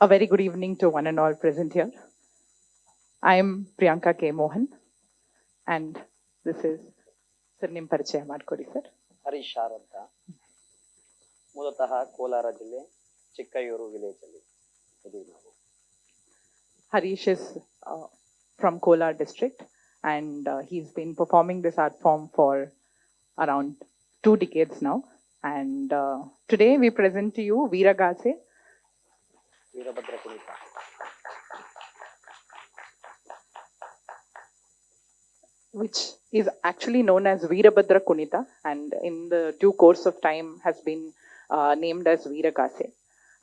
A very good evening to one and all present here. I am Priyanka K. Mohan, and this is Sir Nim Parichaya Madkodi, sir. Harish R ಅಂತ ಮೂಲತಃ ಕೋಲಾರ ಜಿಲ್ಲೆ ಚಿಕ್ಕಯೂರು village ಅಲ್ಲಿ ಇದೀವಿ ನಾವು. Harish is from Kolar district, and he's been performing this art form for around 2 decades now. And today we present to you Veeragase, Veerabhadra ಕುಣಿತ. which is actually known as Veerabhadra Kunita, and in the due course of time has been named as Veeragase.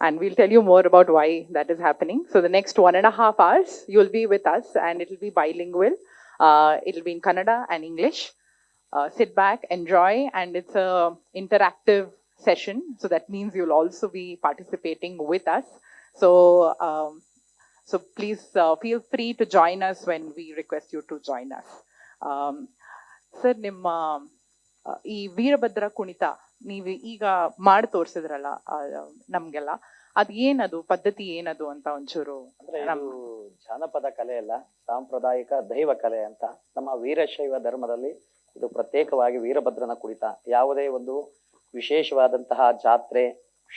And we'll tell you more about why that is happening. So the next 1.5 hours, you'll be with us, and it'll be bilingual. It'll be in Kannada and English. Sit back, enjoy, and it's a interactive session. So that means you'll also be participating with us. So please feel free to join us when we request you to join us. Sir, ನಿಮ್ಮ ಈ ವೀರಭದ್ರ ಕುಣಿತ ನೀವು ಈಗ ಮಾಡಿ ತೋರಿಸಿದ್ರಲ್ಲ ನಮ್ಗೆಲ್ಲ, ಅದ್ ಏನದು ಪದ್ಧತಿ ಏನದು ಅಂತ ಒಂಚೂರು. ಅಂದ್ರೆ ಇದು ಜಾನಪದ ಕಲೆ ಅಲ್ಲ, ಸಾಂಪ್ರದಾಯಿಕ ದೈವ ಕಲೆ ಅಂತ. ನಮ್ಮ ವೀರಶೈವ ಧರ್ಮದಲ್ಲಿ ಇದು ಪ್ರತ್ಯೇಕವಾಗಿ ವೀರಭದ್ರನ ಕುಣಿತ. ಯಾವುದೇ ಒಂದು ವಿಶೇಷವಾದಂತಹ ಜಾತ್ರೆ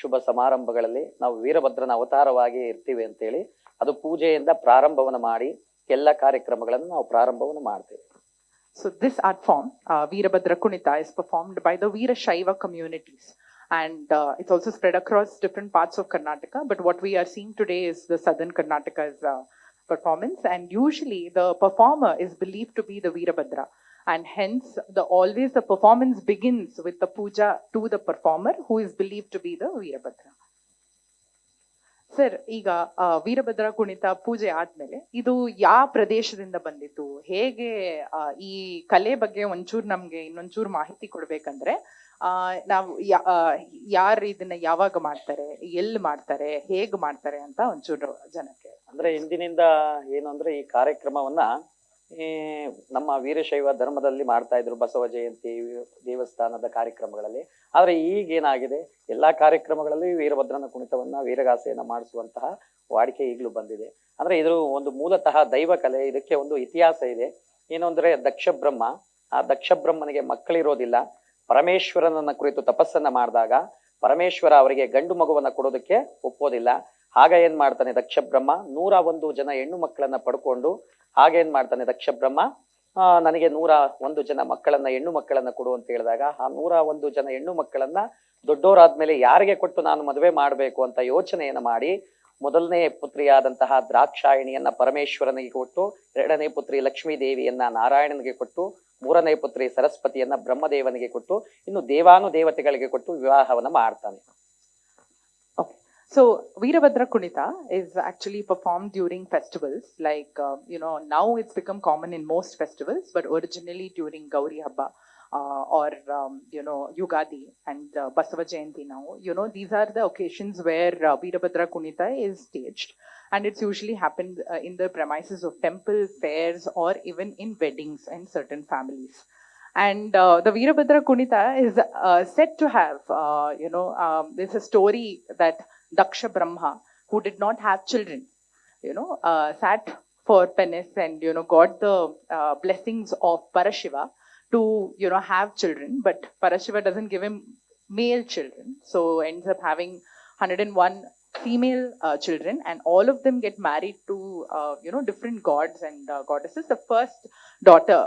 ಶುಭ ಸಮಾರಂಭಗಳಲ್ಲಿ ನಾವು ವೀರಭದ್ರನ ಅವತಾರವಾಗಿ ಇರ್ತೀವಿ ಅಂತೇಳಿ ಅದು ಪೂಜೆಯಿಂದ ಪ್ರಾರಂಭವನ್ನು ಮಾಡಿ ಎಲ್ಲ ಕಾರ್ಯಕ್ರಮಗಳನ್ನು ನಾವು ಪ್ರಾರಂಭವನ್ನು ಮಾಡ್ತೇವೆ. So this art form, Veerabhadra Kunita, is performed by the Veerashaiva communities, and it's also spread across different parts of Karnataka. But what we are seeing today is the southern Karnataka's performance, and usually the performer is believed to be the Veerabhadra, and hence always the performance begins with the puja to the performer, who is believed to be the Veerabhadra. Sir, ಈಗ ವೀರಭದ್ರ ಕುಣಿತ ಪೂಜೆ ಆದ್ಮೇಲೆ ಇದು ಯಾವ ಪ್ರದೇಶದಿಂದ ಬಂದಿತ್ತು, ಹೇಗೆ ಈ ಕಲೆ ಬಗ್ಗೆ ಒಂಚೂರು ನಮ್ಗೆ ಇನ್ನೊಂಚೂರು ಮಾಹಿತಿ ಕೊಡ್ಬೇಕಂದ್ರೆ, ನಾವು ಯಾರು ಇದನ್ನ ಯಾವಾಗ ಮಾಡ್ತಾರೆ, ಎಲ್ಲಿ ಮಾಡ್ತಾರೆ, ಹೇಗ್ ಮಾಡ್ತಾರೆ ಅಂತ ಒಂಚೂರು ಜನಕ್ಕೆ. ಅಂದ್ರೆ ಇಂದಿನಿಂದ ಏನು ಅಂದ್ರೆ ಈ ಕಾರ್ಯಕ್ರಮವನ್ನ ನಮ್ಮ ವೀರಶೈವ ಧರ್ಮದಲ್ಲಿ ಮಾಡ್ತಾ ಇದ್ರು, ಬಸವ ಜಯಂತಿ, ದೇವಸ್ಥಾನದ ಕಾರ್ಯಕ್ರಮಗಳಲ್ಲಿ. ಆದ್ರೆ ಈಗೇನಾಗಿದೆ, ಎಲ್ಲಾ ಕಾರ್ಯಕ್ರಮಗಳಲ್ಲಿ ವೀರಭದ್ರನ ಕುಣಿತವನ್ನ ವೀರಗಾಸೆಯನ್ನ ಮಾಡಿಸುವಂತಹ ವಾಡಿಕೆ ಈಗಲೂ ಬಂದಿದೆ. ಅಂದ್ರೆ ಇದು ಒಂದು ಮೂಲತಃ ದೈವ ಕಲೆ. ಇದಕ್ಕೆ ಒಂದು ಇತಿಹಾಸ ಇದೆ. ಏನು ಅಂದ್ರೆ ದಕ್ಷ ಬ್ರಹ್ಮ, ಆ ದಕ್ಷ ಬ್ರಹ್ಮನಿಗೆ ಮಕ್ಕಳಿರೋದಿಲ್ಲ. ಪರಮೇಶ್ವರನನ್ನ ಕುರಿತು ತಪಸ್ಸನ್ನ ಮಾಡಿದಾಗ ಪರಮೇಶ್ವರ ಅವರಿಗೆ ಗಂಡು ಮಗುವನ್ನ ಕೊಡೋದಕ್ಕೆ ಒಪ್ಪೋದಿಲ್ಲ. ಆಗ ಏನ್ ಮಾಡ್ತಾನೆ ದಕ್ಷ ಬ್ರಹ್ಮ, 101 ಜನ ಹೆಣ್ಣು ಮಕ್ಕಳನ್ನ ಪಡ್ಕೊಂಡು ಹಾಗೇನ್ ಮಾಡ್ತಾನೆ ದಕ್ಷ ಬ್ರಹ್ಮ, ನನಗೆ 101 ಜನ ಮಕ್ಕಳನ್ನ ಹೆಣ್ಣು ಮಕ್ಕಳನ್ನ ಕೊಡು ಅಂತ ಹೇಳಿದಾಗ ಆ 101 ಜನ ಹೆಣ್ಣು ಮಕ್ಕಳನ್ನ ದೊಡ್ಡವರಾದ್ಮೇಲೆ ಯಾರಿಗೆ ಕೊಟ್ಟು ನಾನು ಮದುವೆ ಮಾಡ್ಬೇಕು ಅಂತ ಯೋಚನೆಯನ್ನ ಮಾಡಿ ಮೊದಲನೇ ಪುತ್ರಿಯಾದಂತಹ ದ್ರಾಕ್ಷಾಯಣಿಯನ್ನ ಪರಮೇಶ್ವರನಿಗೆ ಕೊಟ್ಟು, 2ನೇ ಪುತ್ರಿ ಲಕ್ಷ್ಮೀ ದೇವಿಯನ್ನ ನಾರಾಯಣನಿಗೆ ಕೊಟ್ಟು, 3ನೇ ಪುತ್ರಿ ಸರಸ್ವತಿಯನ್ನ ಬ್ರಹ್ಮದೇವನಿಗೆ ಕೊಟ್ಟು, ಇನ್ನು ದೇವಾನುದೇವತೆಗಳಿಗೆ ಕೊಟ್ಟು ವಿವಾಹವನ್ನ ಮಾಡ್ತಾನೆ. So Veerabhadra Kunita is actually performed during festivals, like now it's become common in most festivals, but originally during Gauri Habba or Yugadi and Basava Jayanti. Now these are the occasions where Veerabhadra Kunita is staged, and it's usually happened in the premises of temple fairs or even in weddings in certain families. And the Veerabhadra Kunita is said to have there's a story that Daksha Brahma, who did not have children, sat for penance and got the blessings of Parashiva to have children, but Parashiva doesn't give him male children, so ends up having 101 female children, and all of them get married to different gods and goddesses. The first daughter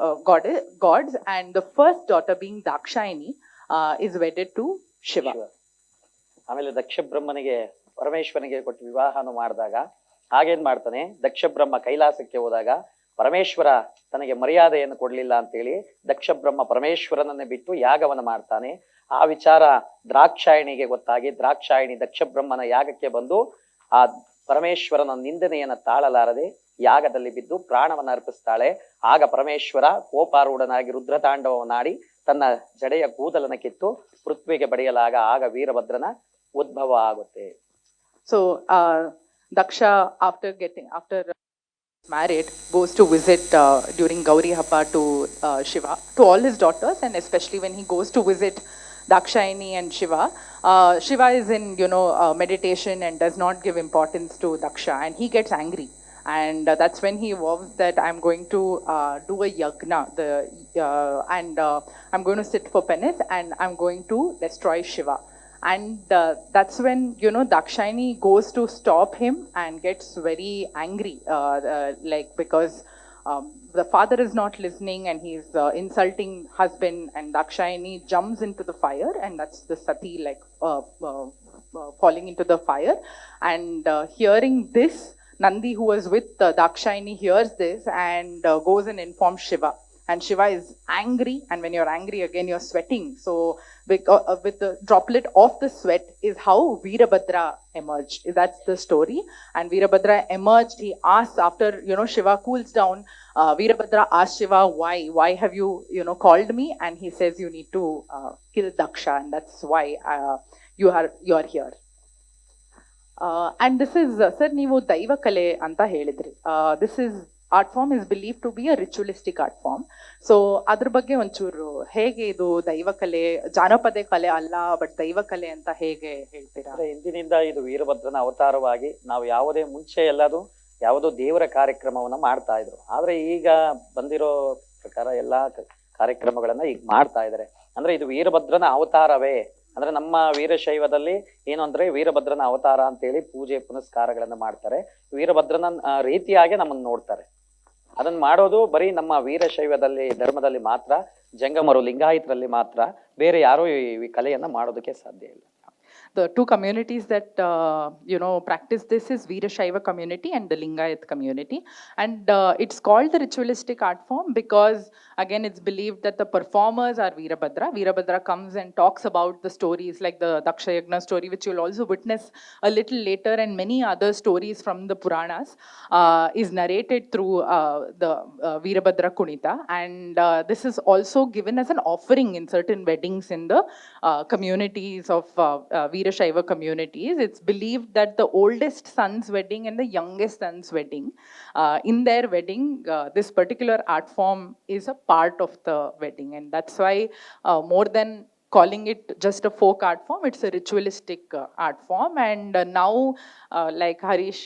gods, and the first daughter being Dakshayani is wedded to Shiva. ಆಮೇಲೆ ದಕ್ಷ ಬ್ರಹ್ಮನಿಗೆ ಪರಮೇಶ್ವರನಿಗೆ ಕೊಟ್ಟು ವಿವಾಹನ ಮಾಡಿದಾಗ ಹಾಗೇನ್ ಮಾಡ್ತಾನೆ, ದಕ್ಷ ಬ್ರಹ್ಮ ಕೈಲಾಸಕ್ಕೆ ಹೋದಾಗ ಪರಮೇಶ್ವರ ತನಗೆ ಮರ್ಯಾದೆಯನ್ನು ಕೊಡ್ಲಿಲ್ಲ ಅಂತೇಳಿ ದಕ್ಷ ಬ್ರಹ್ಮ ಪರಮೇಶ್ವರನನ್ನೇ ಬಿಟ್ಟು ಯಾಗವನ್ನ ಮಾಡ್ತಾನೆ. ಆ ವಿಚಾರ ದ್ರಾಕ್ಷಾಯಣಿಗೆ ಗೊತ್ತಾಗಿ ದ್ರಾಕ್ಷಾಯಣಿ ದಕ್ಷ ಬ್ರಹ್ಮನ ಯಾಗಕ್ಕೆ ಬಂದು ಆ ಪರಮೇಶ್ವರನ ನಿಂದನೆಯನ್ನ ತಾಳಲಾರದೆ ಯಾಗದಲ್ಲಿ ಬಿದ್ದು ಪ್ರಾಣವನ್ನ ಅರ್ಪಿಸ್ತಾಳೆ. ಆಗ ಪರಮೇಶ್ವರ ಕೋಪಾರೂಢನಾಗಿ ರುದ್ರತಾಂಡವನ್ನಾಡಿ ತನ್ನ ಜಡೆಯ ಕೂದಲನ್ನ ಕಿತ್ತು ಪೃಥ್ವಿಗೆ ಬಡಿಯಲಾಗ ಆಗ ವೀರಭದ್ರನ ಉದ್ಭವ ಆಗುತ್ತೆ. So Daksha, after married, goes to visit during Gauri Habba to Shiva, to all his daughters, and especially when he goes to visit Dakshayani and Shiva. Shiva is in, meditation and does not give importance to Daksha, and he gets angry. And that's when he vows that I'm going to do a yagna, and I'm going to sit for penance, and I'm going to destroy Shiva. And that's when, Dakshayani goes to stop him and gets very angry, like, because the father is not listening and he's insulting husband, and Dakshayani jumps into the fire, and that's the sati, like, falling into the fire. And hearing this, Nandi, who was with Dakshayani, hears this and goes and informs Shiva. And Shiva is angry, and when you're angry, again, you're sweating. So with the droplet of the sweat is how Veerabhadra emerged. That's the story. And Veerabhadra emerged. He asks, after, Shiva cools down, Veerabhadra asks Shiva, why have you, called me? And he says, you need to kill Daksha, and that's why you are here. And this is, sir, ನೀವು ದೈವ ಕಲೆ ಅಂತ ಹೇಳಿದ್ರಿ. This is art form is believed to be a ritualistic art form. So ಅದ್ರ ಬಗ್ಗೆ ಒಂಚೂರು, ಹೇಗೆ ಇದು ದೈವ ಕಲೆ, ಜಾನಪದ ಕಲೆ ಅಲ್ಲ, ಬಟ್ ದೈವ ಕಲೆ ಅಂತ ಹೇಗೆ ಹೇಳ್ತೀರಾ? ಹಿಂದಿನಿಂದ ಇದು ವೀರಭದ್ರನ ಅವತಾರವಾಗಿ ನಾವು ಯಾವುದೇ ಮುಂಚೆ ಯಾವುದೋ ದೇವರ ಕಾರ್ಯಕ್ರಮವನ್ನ ಮಾಡ್ತಾ ಇದ್ರು. ಆದ್ರೆ ಈಗ ಬಂದಿರೋ ಪ್ರಕಾರ ಎಲ್ಲಾ ಕಾರ್ಯಕ್ರಮಗಳನ್ನ ಈಗ ಮಾಡ್ತಾ ಇದಾರೆ. ಅಂದ್ರೆ ಇದು ವೀರಭದ್ರನ ಅವತಾರವೇ. ಅಂದ್ರೆ ನಮ್ಮ ವೀರಶೈವದಲ್ಲಿ ಏನು ಅಂದ್ರೆ ವೀರಭದ್ರನ ಅವತಾರ ಅಂತೇಳಿ ಪೂಜೆ ಪುನಸ್ಕಾರಗಳನ್ನ ಮಾಡ್ತಾರೆ. ವೀರಭದ್ರನ ರೀತಿಯಾಗಿ ನಮ್ಮನ್ನ ನೋಡ್ತಾರೆ. ಅದನ್ನ ಮಾಡೋದು ಬರೀ ನಮ್ಮ ವೀರಶೈವದಲ್ಲಿ ಧರ್ಮದಲ್ಲಿ ಮಾತ್ರ, ಜಂಗಮರು ಲಿಂಗಾಯತರಲ್ಲಿ ಮಾತ್ರ, ಬೇರೆ ಯಾರು ಈ ಕಲೆಯನ್ನ ಮಾಡೋದಕ್ಕೆ ಸಾಧ್ಯ ಇಲ್ಲ. The two communities that practice this is Veerashaiva community and the Lingayat community, and it's called the ritualistic art form because, again, it's believed that the performers are Veerabhadra. Veerabhadra comes and talks about the stories, like the Daksha Yagna story, which you'll also witness a little later, and many other stories from the Puranas is narrated through the Veerabhadra Kunita, and this is also given as an offering in certain weddings in the communities of Veerashaiva communities. It's believed that the oldest son's wedding and the youngest son's wedding, in their wedding, this particular art form is a part of the wedding, and that's why more than calling it just a folk art form, it's a ritualistic art form. And now, like Harish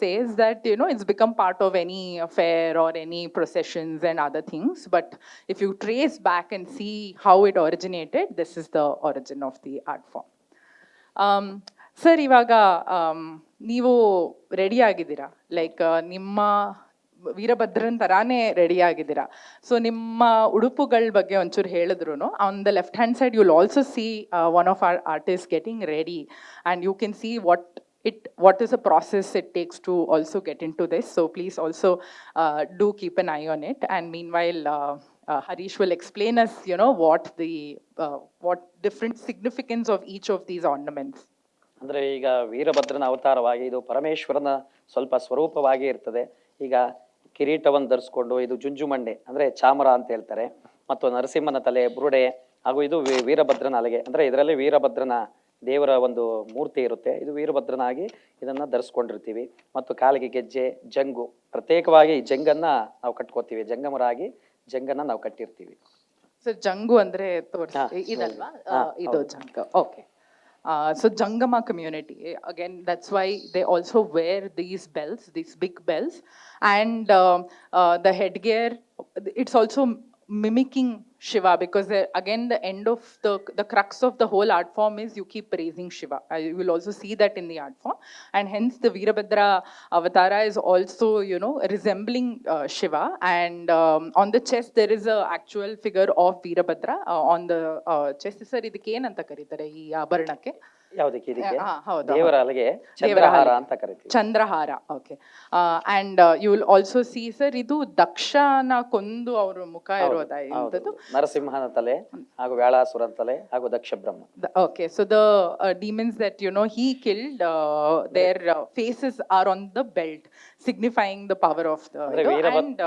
says, that it's become part of any fair or any processions and other things. But if you trace back and see how it originated, this is the origin of the art form. Sir, ಇವಾಗ ನೀವು ready ಆಗಿದ್ದೀರಾ, like ನಿಮ್ಮ ವೀರಭದ್ರನ್ ತರಾನೇ ready ಆಗಿದ್ದೀರಾ. So ನಿಮ್ಮ ಉಡುಪುಗಳ ಬಗ್ಗೆ ಒಂಚೂರು ಹೇಳಿದ್ರು. On the left hand side you will also see one of our artist getting ready, and you can see what is a process it takes to also get into this. So please also do keep an eye on it. And meanwhile, Harish will explain us, what different significance of each of these ornaments. ಅಂದ್ರೆ ಈಗ ವೀರಭದ್ರನ ಅವತಾರವಾಗಿ ಇದು ಪರಮೇಶ್ವರನ ಸ್ವಲ್ಪ ಸ್ವರೂಪವಾಗಿ ಇರ್ತದೆ. ಈಗ ಕಿರೀಟವನ್ನು ಧರಿಸ್ಕೊಂಡು, ಇದು ಜುಂಜುಮಂಡೆ ಅಂದ್ರೆ ಚಾಮರ ಅಂತ ಹೇಳ್ತಾರೆ, ಮತ್ತು ನರಸಿಂಹನ ತಲೆ, ಬುರುಡೆ, ಹಾಗೂ ಇದು ವೀರಭದ್ರನ ಅಲಗೆ. ಅಂದ್ರೆ ಇದರಲ್ಲಿ ವೀರಭದ್ರನ ದೇವರ ಒಂದು ಮೂರ್ತಿ ಇರುತ್ತೆ. ಇದು ವೀರಭದ್ರನಾಗಿ ಇದನ್ನ ಧರಿಸ್ಕೊಂಡಿರ್ತೀವಿ. ಮತ್ತು ಕಾಲಿಗೆ ಗೆಜ್ಜೆ, ಜಂಗು, ಪ್ರತ್ಯೇಕವಾಗಿ ಈ ಜಂಗನ್ನ ನಾವು ಕಟ್ಕೋತೀವಿ. ಜಂಗಮರಾಗಿ ಜಂಗನ್ನ ನಾವು ಕಟ್ಟಿರ್ತೀವಿ. ಸೊ ಜಂಗು ಅಂದ್ರೆ ಇದಲ್ವಾ? ಇದು ಜಂಗ. Okay. So Jangama community, again, that's why they also wear these bells, these big bells, and the headgear, it's also mimicking Shiva, because again the end of the crux of the whole art form is you keep praising Shiva. You will also see that in the art form, and hence the Veerabhadra avatara is also resembling Shiva. And on the chest there is a actual figure of Veerabhadra on the chest. Sir, ಇದಕ್ಕೆ ಏನಂತ ಕರೀತಾರೆ ಈ ಆಭರಣಕ್ಕೆ? ಯಾವುದಕ್ಕೆ? ಇದಕ್ಕೆ ದೇವರ ಅಲಗೆ ಚಂದ್ರಹಾರ ಅಂತ ಕರೀತೀವಿ. ಚಂದ್ರಹಾರ. Okay. And you will also see, sir, ಇದು ದಕ್ಷನ ಕೊಂದು ಅವ್ರ ಮುಖ ಇರೋದು, ನರಸಿಂಹನ ತಲೆ ಹಾಗೂ ವ್ಯಾಳಾಸುರನ ತಲೆ ಹಾಗೂ ದಕ್ಷ ಬ್ರಹ್ಮ. Okay, so the demons that he killed, their faces are on the belt, signifying the power of the and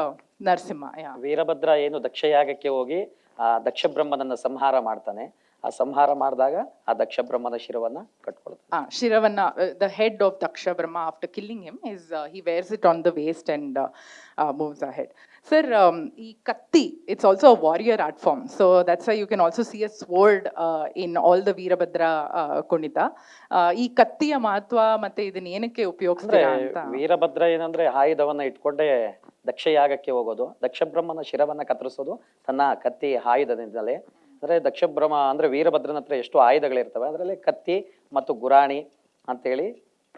Narasimha. Yeah. Veerabhadra ಏನು ದಕ್ಷಯಾಗಕ್ಕೆ ಹೋಗಿ ಆ ದಕ್ಷ ಬ್ರಹ್ಮನನ್ನ ಸಂಹಾರ ಮಾಡ್ತಾನೆ. ಆ ಸಂಹಾರ ಮಾಡಿದಾಗ ಆ ದಕ್ಷ ಬ್ರಹ್ಮನ ಶಿರವನ್ನ ಕಟ್ಕೊಳ್ತಾನೆ. Shiravanna, the head of Daksha Brahma, after killing him, is he wears it on the waist and moves ahead. Sir, ಈ katti, it's also a warrior art form. So that's why you can also see a sword in all the Veerabhadra Kunita. ಈ ಕತ್ತಿಯ ಮಹತ್ವ ಮತ್ತೆ ಇದನ್ನ ಏನಕ್ಕೆ ಅಂದ್ರೆ ಉಪಯೋಗಿಸ್ತೀರಾ ಅಂತ? ವೀರಭದ್ರ ಏನಂದ್ರೆ ಆಯುಧವನ್ನ ಇಟ್ಕೊಂಡೇ ದಕ್ಷ ಯಾಗಕ್ಕೆ ಹೋಗೋದು, ದಕ್ಷ ಬ್ರಹ್ಮನ ಶಿರವನ್ನ ಕತ್ತರಿಸೋದು ತನ್ನ ಕತ್ತಿ ಆಯುಧದಿಂದಲೇ. ಅಂದ್ರೆ ದಕ್ಷ ಬ್ರಹ್ಮ ಅಂದ್ರೆ ವೀರಭದ್ರನ ಹತ್ರ ಎಷ್ಟು ಆಯುಧಗಳಿರ್ತವೆ, ಅದರಲ್ಲಿ ಕತ್ತಿ ಮತ್ತು ಗುರಾಣಿ ಅಂತೇಳಿ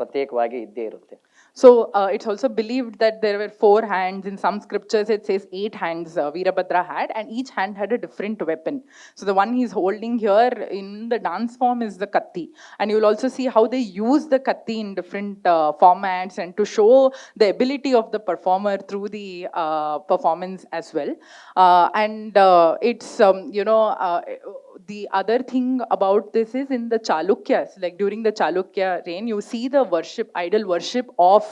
ಪ್ರತ್ಯೇಕವಾಗಿ ಇದ್ದೇ ಇರುತ್ತೆ. So it's also believed that there were 4 hands. In some scriptures it says 8 hands Veerabhadra had, and each hand had a different weapon. So the one he's holding here in the dance form is the katti, and you'll also see how they use the katti in different formats and to show the ability of the performer through the performance as well. It's the other thing about this is in the Chalukyas, like during the Chalukya reign, you see the idol worship of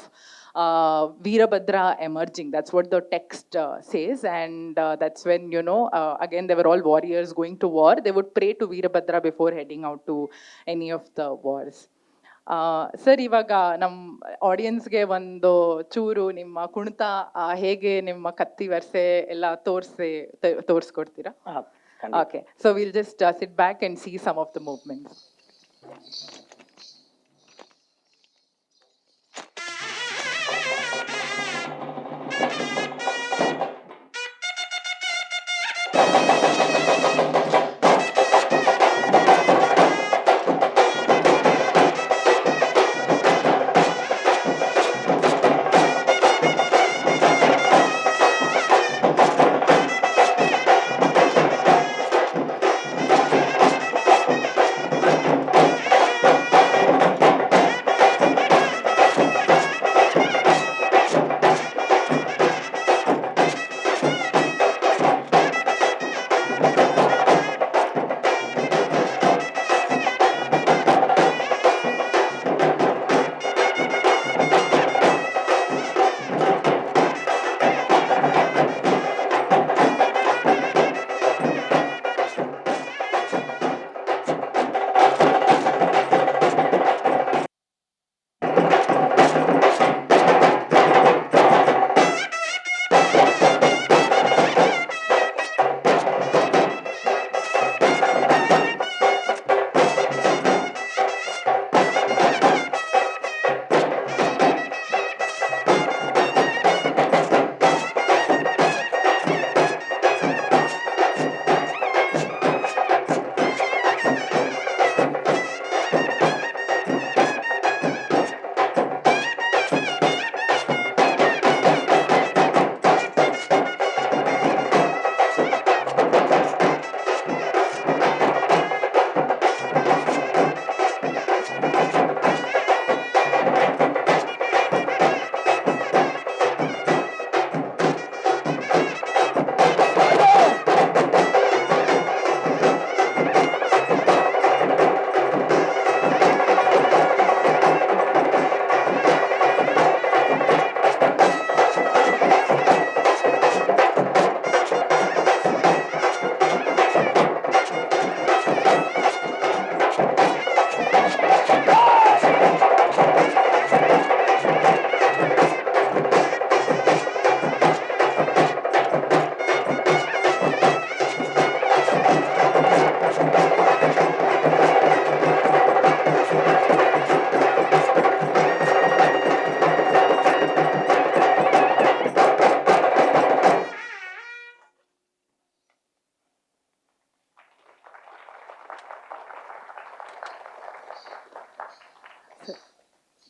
Veerabhadra emerging. That's what the text says, and that's when, again, they were all warriors going to war. They would pray to Veerabhadra before heading out to any of the wars. Sir, ಇವಾಗ ನಮ್ಮ ಆಡಿಯನ್ಸ್ಗೆ ಒಂದು ಚೂರು ನಿಮ್ಮ ಕುಣಿತ ಹೇಗೆ ನಿಮ್ಮ ಕತ್ತಿ ವರ್ಸೆ ಎಲ್ಲ ತೋರಿಸ್ಕೊಡ್ತೀರಾ? Okay, so we'll just sit back and see some of the movements.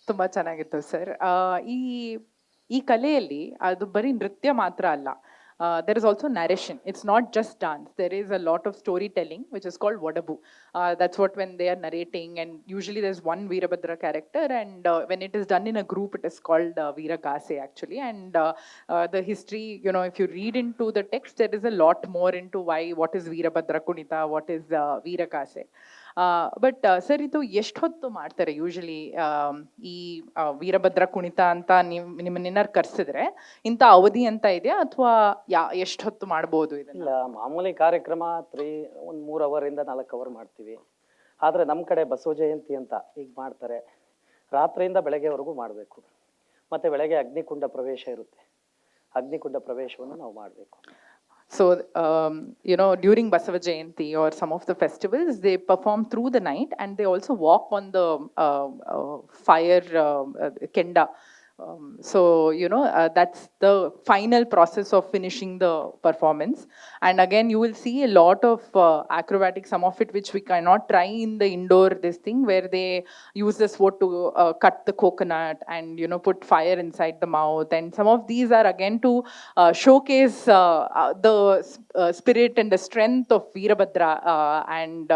ತುಂಬಾ ಚೆನ್ನಾಗಿತ್ತು ಸರ್. ಈ ಕಲೆಯಲ್ಲಿ ಅದು ಬರೀ ನೃತ್ಯ ಮಾತ್ರ ಅಲ್ಲ, there is also narration. It's not just dance. There is a lot of storytelling, which is called Vodabu. That's what when they are narrating, and usually there's one Veerabhadra character, and when it is done in a group, it is called Veeragase actually. And the history, if you read into the text, there is a lot more into what is Veerabhadra Kunita, what is Veeragase. But sir ಇದು ಎಷ್ಟು ಹೊತ್ತು ಮಾಡ್ತಾರೆ usually ಈ ವೀರಭದ್ರ ಕುಣಿತ ಅಂತ ನಿಮ್ಮನ್ನೇನಾರು ಕರ್ಸಿದ್ರೆ ಇಂಥ ಅವಧಿ ಅಂತ ಇದೆಯಾ ಅಥವಾ ಎಷ್ಟು ಹೊತ್ತು ಮಾಡ್ಬೋದು ಇದನ್ನ? ಇಲ್ಲ, ಮಾಮೂಲಿ ಕಾರ್ಯಕ್ರಮ ಒಂದು 3 ಅವರಿಂದ 4 ಅವರ್ ಮಾಡ್ತೀವಿ. ಆದ್ರೆ ನಮ್ಮ ಕಡೆ ಬಸವ ಜಯಂತಿ ಅಂತ ಈಗ ಮಾಡ್ತಾರೆ, ರಾತ್ರಿಯಿಂದ ಬೆಳಗ್ಗೆವರೆಗೂ ಮಾಡಬೇಕು. ಮತ್ತೆ ಬೆಳಗ್ಗೆ ಅಗ್ನಿಕುಂಡ ಪ್ರವೇಶ ಇರುತ್ತೆ, ಅಗ್ನಿಕುಂಡ ಪ್ರವೇಶವನ್ನು ನಾವು ಮಾಡಬೇಕು. So, during Basava Jayanti or some of the festivals, they perform through the night and they also walk on the fire kenda. So, that's the final process of finishing the performance. And again, you will see a lot of acrobatics, some of it which we cannot try in the indoor, this thing where they use this wood to cut the coconut and, put fire inside the mouth. And some of these are again to showcase the spirit and the strength of Veerabhadra and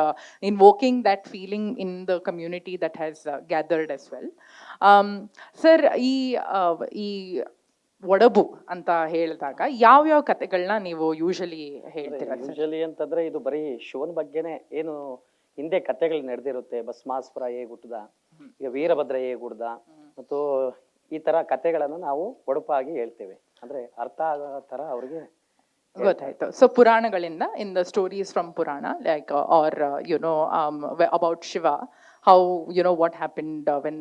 invoking that feeling in the community that has gathered as well. Sir, ಈ ಒಡಬು ಅಂತ ಹೇಳಿದಾಗ ಯಾವ ಕಥೆಗಳನ್ನ ನೀವು usually ಹೇಳ್ತೀರಾ? Usually ಅಂತಂದ್ರೆ ಇದು ಬರೀ ಶಿವನ ಬಗ್ಗೆನೆ, ಏನು ಹಿಂದೆ ಕಥೆಗಳು ನಡೆದಿರುತ್ತೆ. ಭಸ್ಮಾಸುರ ಹೇಗ್ ಹುಟ್ಟದ, ಈಗ ವೀರಭದ್ರ ಹೇಗ್ ಹುಡ್ದ, ಮತ್ತು ಈ ತರ ಕಥೆಗಳನ್ನ ನಾವು ಒಡಪಾಗಿ ಹೇಳ್ತೇವೆ, ಅಂದ್ರೆ ಅರ್ಥ ಆಗೋ ತರ ಅವ್ರಿಗೆ ಗೊತ್ತಾಯ್ತು. ಸೊ ಪುರಾಣಗಳಿಂದ, in the stories from Purana, like or about Shiva, how what happened when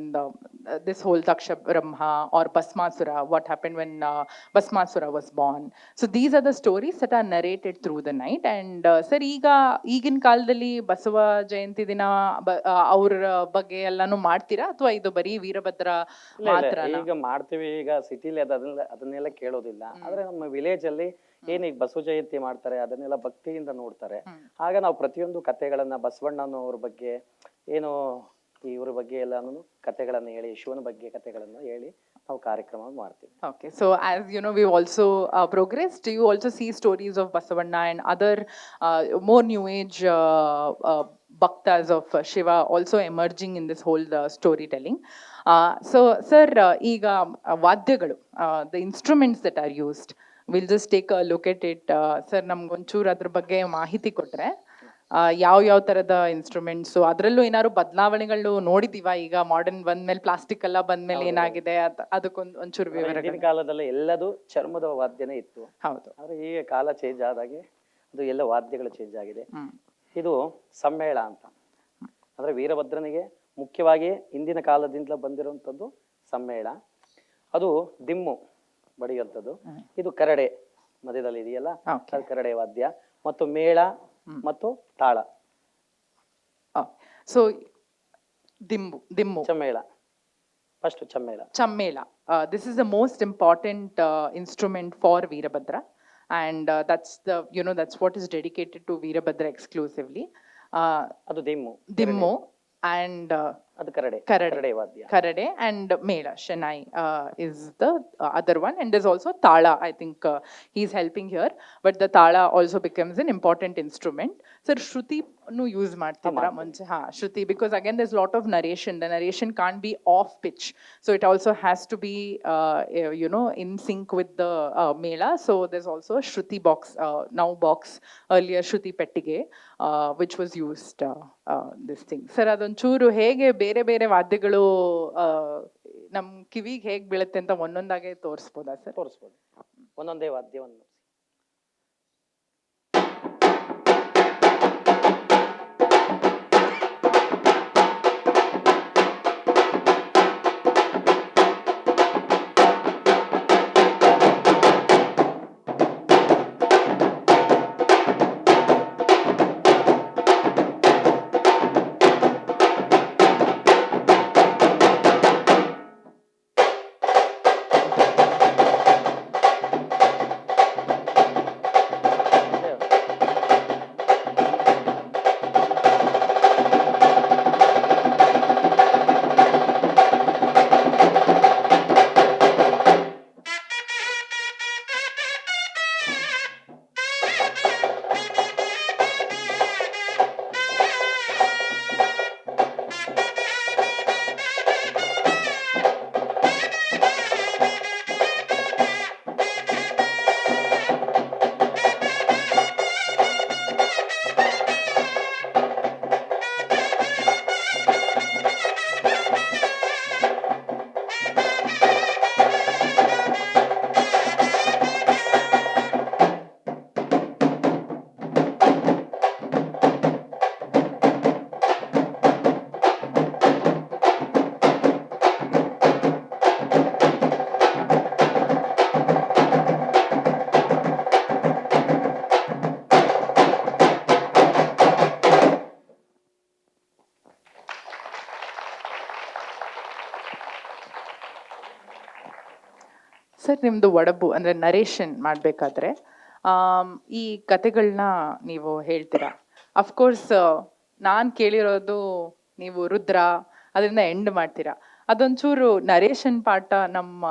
this whole Daksha Brahma or Bhasmasura, what happened when Bhasmasura was born. So these are the stories that are narrated through the night. And sir, ಈಗಿನ ಕಾಲದಲ್ಲಿ ಬಸವ ಜಯಂತಿ ದಿನ ಅವ್ರ ಬಗ್ಗೆ ಎಲ್ಲಾನು ಮಾಡ್ತೀರಾ ಅಥವಾ ಇದು ಬರೀ ವೀರಭದ್ರ ಮಾತ್ರ? ಈಗ ಮಾಡ್ತೀವಿ, ಈಗ ಸಿಟಿಲಿ ಅದನ್ನೆಲ್ಲ ಕೇಳೋದಿಲ್ಲ. ಆದ್ರೆ ನಮ್ಮ ವಿಲೇಜ್ ಅಲ್ಲಿ ಏನೀಗ ಬಸವ ಜಯಂತಿ ಮಾಡ್ತಾರೆ, ಅದನ್ನೆಲ್ಲ ಭಕ್ತಿಯಿಂದ ನೋಡ್ತಾರೆ. ಆಗ ನಾವು ಪ್ರತಿಯೊಂದು ಕಥೆಗಳನ್ನ ಬಸವಣ್ಣನವ್ರ ಬಗ್ಗೆ, ಏನು ಇವ್ರ ಬಗ್ಗೆ ಎಲ್ಲಾನು ಕಥೆಗಳನ್ನ ಹೇಳಿ, ಶಿವನ ಬಗ್ಗೆ ಕಥೆಗಳನ್ನ ಹೇಳಿ ನಾವು ಕಾರ್ಯಕ್ರಮ ಮಾಡ್ತೀವಿ. Okay, so as we've also progressed, do you also see stories of Basavanna and other more new age bhaktas of Shiva also emerging in this whole storytelling? So sir, ಈಗ ವಾದ್ಯಗಳು, the instruments that are used, we'll just take a look at it. Sir, ನಮ್ಗೊಂಚೂರು ಅದ್ರ ಬಗ್ಗೆ ಮಾಹಿತಿ ಕೊಟ್ರೆ, ಯಾವ ತರದ instruments, ಅದರಲ್ಲೂ ಏನಾದ್ರು ಬದಲಾವಣೆಗಳು ನೋಡಿದೀವ? ಈಗ ಮಾಡರ್ನ್ ಬಂದ್ಮೇಲೆ, ಪ್ಲಾಸ್ಟಿಕ್ ಎಲ್ಲ ಬಂದ್ಮೇಲೆ ಏನಾಗಿದೆ, ಅದಕ್ಕೊಂಚೂರು ವಿವರ. ಹಿಂದಿನ ಕಾಲದಲ್ಲ ಎಲ್ಲದೂ ಚರ್ಮದ ವಾದ್ಯನೇ ಇತ್ತು. ಹೌದು. ಆದ್ರೆ ಈಗ ಕಾಲ ಚೇಂಜ್ ಆದಾಗೆ ಅದು ಎಲ್ಲ ವಾದ್ಯಗಳು ಚೇಂಜ್ ಆಗಿದೆ. ಇದು ಸಮ್ಮೇಳ ಅಂತ, ಅಂದ್ರೆ ವೀರಭದ್ರನಿಗೆ ಮುಖ್ಯವಾಗಿ ಹಿಂದಿನ ಕಾಲದಿಂದಲೂ ಬಂದಿರುವಂತದ್ದು ಸಮ್ಮೇಳ. ಅದು ದಿಮ್ಮು ಬಡಿಯುವಂಥದ್ದು. ಇದು ಕರಡೆ ಮಧ್ಯದಲ್ಲಿ ಇದೆಯಲ್ಲ, ಅದು ಕರಡೆ ವಾದ್ಯ. ಮತ್ತು ಮೇಳ ಮತ್ತು ತಾಳ. ಸೊ ದಿಮ್ಮು ಚಮ್ಮೇಳ, ಫಸ್ಟ್ ಚಮ್ಮೇಳ. This is the most important instrument for Veerabhadra, and that's what is dedicated to Veerabhadra exclusively. ಅದು ದಿಮ್ಮು and ಅದು ಕರಡೆ ವಾದ್ಯ. Karade and Mela, Shanai is the other one, and there's also Tala. I think he's helping here, but the Tala also becomes an important instrument. Sir, Shruti nu use ಮಾಡ್ತಿದ್ರಾ ಮುಂಚೆ? Shruti, because again there's a lot of narration. The narration can't be off pitch, so it also has to be in sync with the Mela. So there's also a Shruti box, now box, earlier Shruti Pettige, which was used this thing. Sir, ಅದೊಂಚೂರು ಹೇಗೆ ಬೇರೆ ಬೇರೆ ವಾದ್ಯಗಳು ನಮ್ ಕಿವಿಗೆ ಹೇಗ್ ಬೀಳುತ್ತೆ ಅಂತ ಒಂದೊಂದಾಗೆ ತೋರಿಸ್ಬೋದಾ sir? ತೋರಿಸ್ಬೋದು, ಒಂದೊಂದೇ ವಾದ್ಯವನ್ನು. Sir ನಿಮ್ಮದು ಒಡಬು ಅಂದರೆ ನರೇಷನ್ ಮಾಡಬೇಕಾದ್ರೆ ಈ ಕತೆಗಳನ್ನ ನೀವು ಹೇಳ್ತೀರಾ. ಅಫ್ಕೋರ್ಸ್ ನಾನು ಕೇಳಿರೋದು ನೀವು ರುದ್ರ ಅದರಿಂದ ಎಂಡ್ ಮಾಡ್ತೀರಾ. ಅದೊಂಚೂರು ನರೇಷನ್ ಪಾಠ ನಮ್ಮ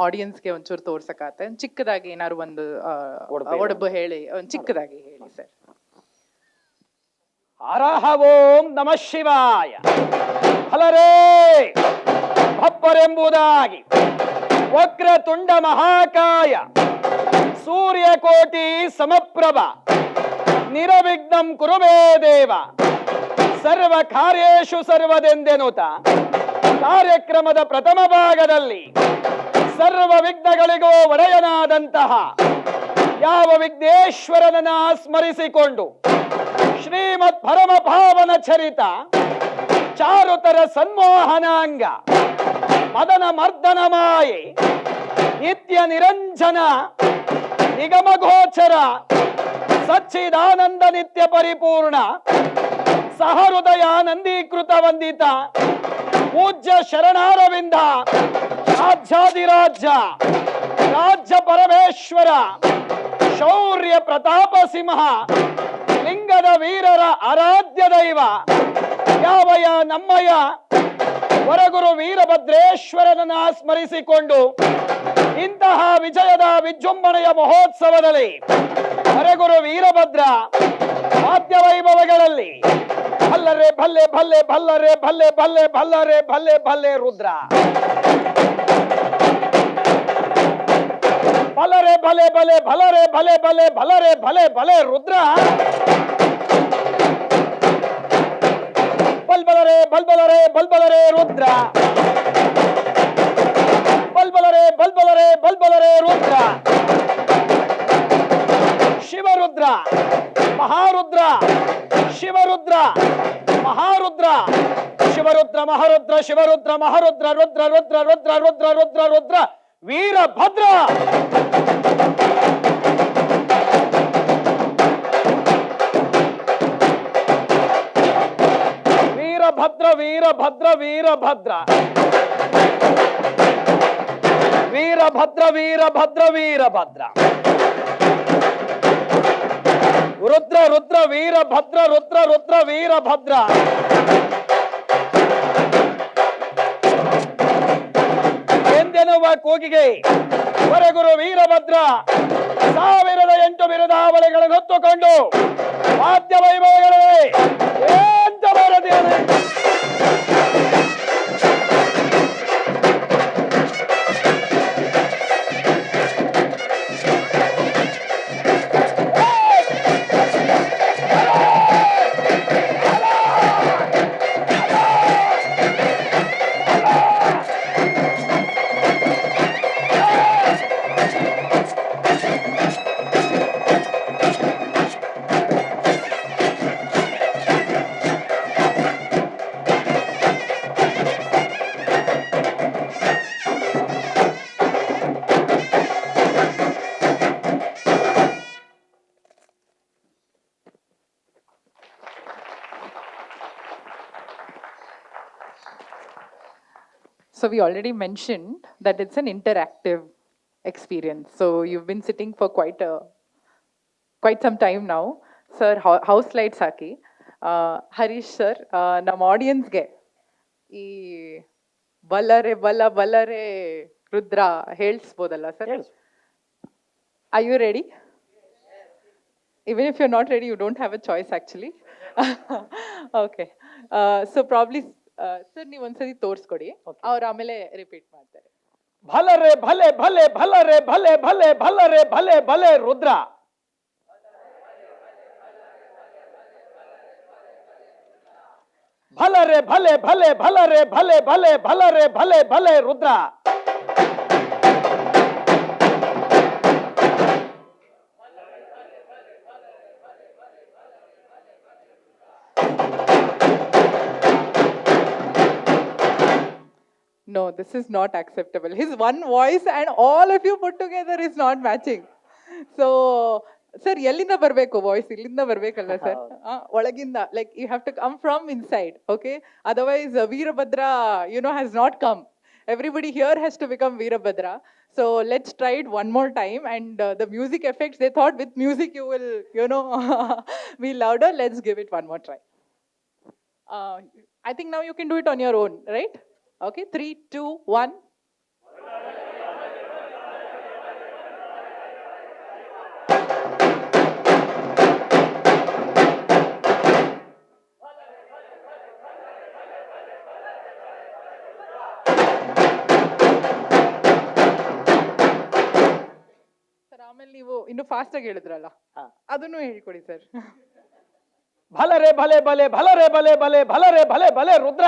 ಆಡಿಯನ್ಸ್ಗೆ ಒಂಚೂರು ತೋರ್ಸಕ್ಕಾಗತ್ತೆ? ಚಿಕ್ಕದಾಗಿ ಏನಾದ್ರು ಒಂದು ಒಡಬು ಹೇಳಿ, ಒಂದು ಚಿಕ್ಕದಾಗಿ ಹೇಳಿ ಸರ್. ಹರಹ ಓಂ ನಮಃ ಶಿವಾಯ. ಫಲರೇ ಭಪ್ಪರೆಂಬುದಾಗಿ ವಕ್ರತುಂಡ ಮಹಾಕಾಯ ಸೂರ್ಯಕೋಟಿ ಸಮಪ್ರಭ ನಿರವಿಘ್ನಂ ಕುರುಮೇ ದೇವ ಸರ್ವ ಕಾರ್ಯೇಷು ಸರ್ವದೆಂದೆನುತ ಕಾರ್ಯಕ್ರಮದ ಪ್ರಥಮ ಭಾಗದಲ್ಲಿ ಸರ್ವ ವಿಘ್ನಗಳಿಗೂ ಒಡೆಯನಾದಂತಹ ಯಾವ ವಿಘ್ನೇಶ್ವರನನ್ನ ಸ್ಮರಿಸಿಕೊಂಡು ಶ್ರೀಮದ್ ಪರಮ ಭಾವನ ಚರಿತ ಚಾರುತರ ಸನ್ಮೋಹನಾಂಗ ಮದನ ಮರ್ದನ ಮಾಯೆ ನಿತ್ಯ ನಿರಂಜನ ನಿಗಮಗೋಚರ ಸಚ್ಚಿದಾನಂದ ನಿತ್ಯ ಪರಿಪೂರ್ಣ ಸಹೃದಯಾನಂದೀಕೃತ ವಂದಿತ ಪೂಜ್ಯ ಶರಣಾರವಿಂದ ರಾಜ್ಯಾಧಿರಾಜ್ಯ ರಾಜ್ಯ ಪರಮೇಶ್ವರ ಶೌರ್ಯ ಪ್ರತಾಪ ಸಿಂಹ ಲಿಂಗದ ವೀರರ ಆರಾಧ್ಯ ದೈವ ಯಾವಯ ನಮ್ಮಯ ವರಗುರು ವೀರಭದ್ರೇಶ್ವರನನ್ನ ಸ್ಮರಿಸಿಕೊಂಡು ಇಂತಹ ವಿಜಯದ ವಿಜೃಂಭಣೆಯ ಮಹೋತ್ಸವದಲ್ಲಿ ವರಗುರು ವೀರಭದ್ರ ವಾದ್ಯ ವೈಭವಗಳಲ್ಲಿ ಭಲ್ಲರೆ ಭಲ್ಲೆ ಭಲ್ಲೆ ಭಲ್ಲರೆ ಭಲ್ಲೆ ಭಲ್ಲೆ ಭಲ್ಲರೆ ಭಲ್ಲೆ ಭಲ್ಲೆ ರುದ್ರ ಭಲರೆ ಭಲೆ ಭಲೆ ಭಲರೆ ಭಲೆ ಭಲೆ ಭಲರೆ ಭಲೆ ಭಲೆ ರುದ್ರ ಬಲ್ಬಲರೆ ಬಲ್ಬಲರೆ ಬಲ್ಬಲರೆ ರುದ್ರ ಬಲ್ಬಲರೆ ಬಲ್ಬಲರೆ ಬಲ್ಬಲರೆ ರುದ್ರ ಶಿವರುದ್ರ ಮಹಾರುದ್ರ ಶಿವರುದ್ರ ಮಹಾರುದ್ರ ಶಿವರುದ್ರ ಮಹಾರುದ್ರ ಶಿವರುದ್ರ ಮಹಾರುದ್ರ ರುದ್ರ ರುದ್ರ ರುದ್ರ ರುದ್ರ ರುದ್ರ ರುದ್ರ ವೀರಭದ್ರ ವೀರಭದ್ರ ವೀರಭದ್ರ ವೀರಭದ್ರ ವೀರಭದ್ರ ವೀರಭದ್ರ ವೀರಭದ್ರ ರುದ್ರ ರುದ್ರ ವೀರಭದ್ರ ರುದ್ರ ರುದ್ರ ವೀರಭದ್ರ ಎಂದೆನ್ನುವ ಕೂಗಿಗೆ ವರಗುರು ವೀರಭದ್ರ 1008 ಬಿರುದಾವಳಿಗಳನ್ನು ಹೊತ್ತುಕೊಂಡು ವಾದ್ಯ ವೈಭವಗಳೇ ಎಂತ ಬರದೇನೆ So we already mentioned that it's an interactive experience. So you've been sitting for quite some time now. Sir, house lights haki. Harish sir, ನಮ್ಮ ಆಡಿಯನ್ಸ್ಗೆ ಈ ಬಲ್ಲರೆ ಬಲ್ಲ ಬಲ್ಲರೆ ರುದ್ರ ಹೇಳಿಸ್ಬೋದಲ್ಲ sir? Are you ready? Even if you're not ready, you don't have a choice actually. Okay. So probably sir ನೀವು ಒಂದ್ಸರಿ ತೋರಿಸ್ಕೊಡಿ, ಅವ್ರು ಆಮೇಲೆ ರಿಪೀಟ್ ಮಾಡ್ತಾರೆ. ಭಲರೆ ಭಲೆ ಭಲೆ ಭಲರೆ ಭಲೆ ಭಲೆ ಭಲರೆ ಭಲೆ ಭಲೆ ರುದ್ರ ಭಲರೆ ಭಲೆ ಭಲೆ ಭಲರೆ ಭಲೆ ಭಲೆ ಭಲರೆ ಭಲೆ ಭಲೆ Rudra No, this is not acceptable. His one voice and all of you put together is not matching. So, sir, ಎಲ್ಲಿಂದ ಬರಬೇಕು ವಾಯ್ಸ್? ಇಲ್ಲಿಂದ ಬರಬೇಕಲ್ಲ ಸರ್? ಒಳಗಿಂದ, like you have to come from inside, okay? Otherwise, Veerabhadra, has not come. Everybody here has to become Veerabhadra. So let's try it one more time. And the music effects, they thought with music you will, be louder. Let's give it one more try. I think now you can do it on your own, right? Okay, 3, 2, 1. Sir ಆಮೇಲೆ ನೀವು ಇನ್ನು fast ಆಗಿ ಹೇಳಿದ್ರಲ್ಲ ಹಾ. ಅದನ್ನು ಹೇಳ್ಕೊಡಿ sir. ಭಲರೆ ಭಲೆ ಭಲೆ ಭಲರೆ ಭಲೆ ಭಲೆ ಭಲರೆ ಭಲೆ ಭಲೆ ರುದ್ರ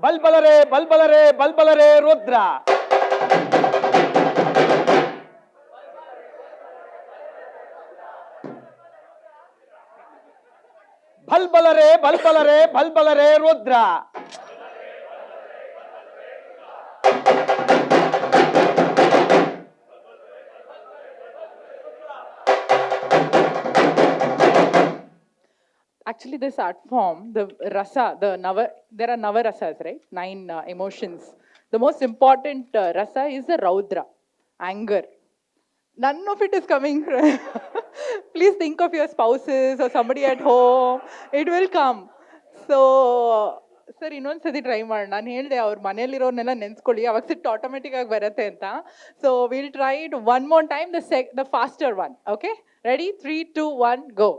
ಬಲ್ಬಲರೆ ಬಲ್ಬಲರೆ ಬಲ್ಬಲರೆ ರುದ್ರ ಬಲ್ಬಲರೆ ಬಲ್ಬಲರೆ ಬಲ್ಬಲರೆ Rudra. Actually, this art form, the rasa, there are navarasas, right? 9 emotions. The most important rasa is the raudra, anger. None of it is coming. Please think of your spouses or somebody at home. It will come. So, sir ಇನ್ನೊಂದ್ಸತಿ try ಮಾಡೋಣ. ನಾನು ಹೇಳಿದೆ ಅವ್ರ ಮನೇಲಿರೋನೆಲ್ಲ ನೆನ್ಸ್ಕೊಳ್ಳಿ, ಅವಾಗ ಸಿಟ್ಟು automatic ಆಗಿ ಬರುತ್ತೆ ಅಂತ. So will try it one more time, the faster one. Okay, ready? 3, 2, 1, go.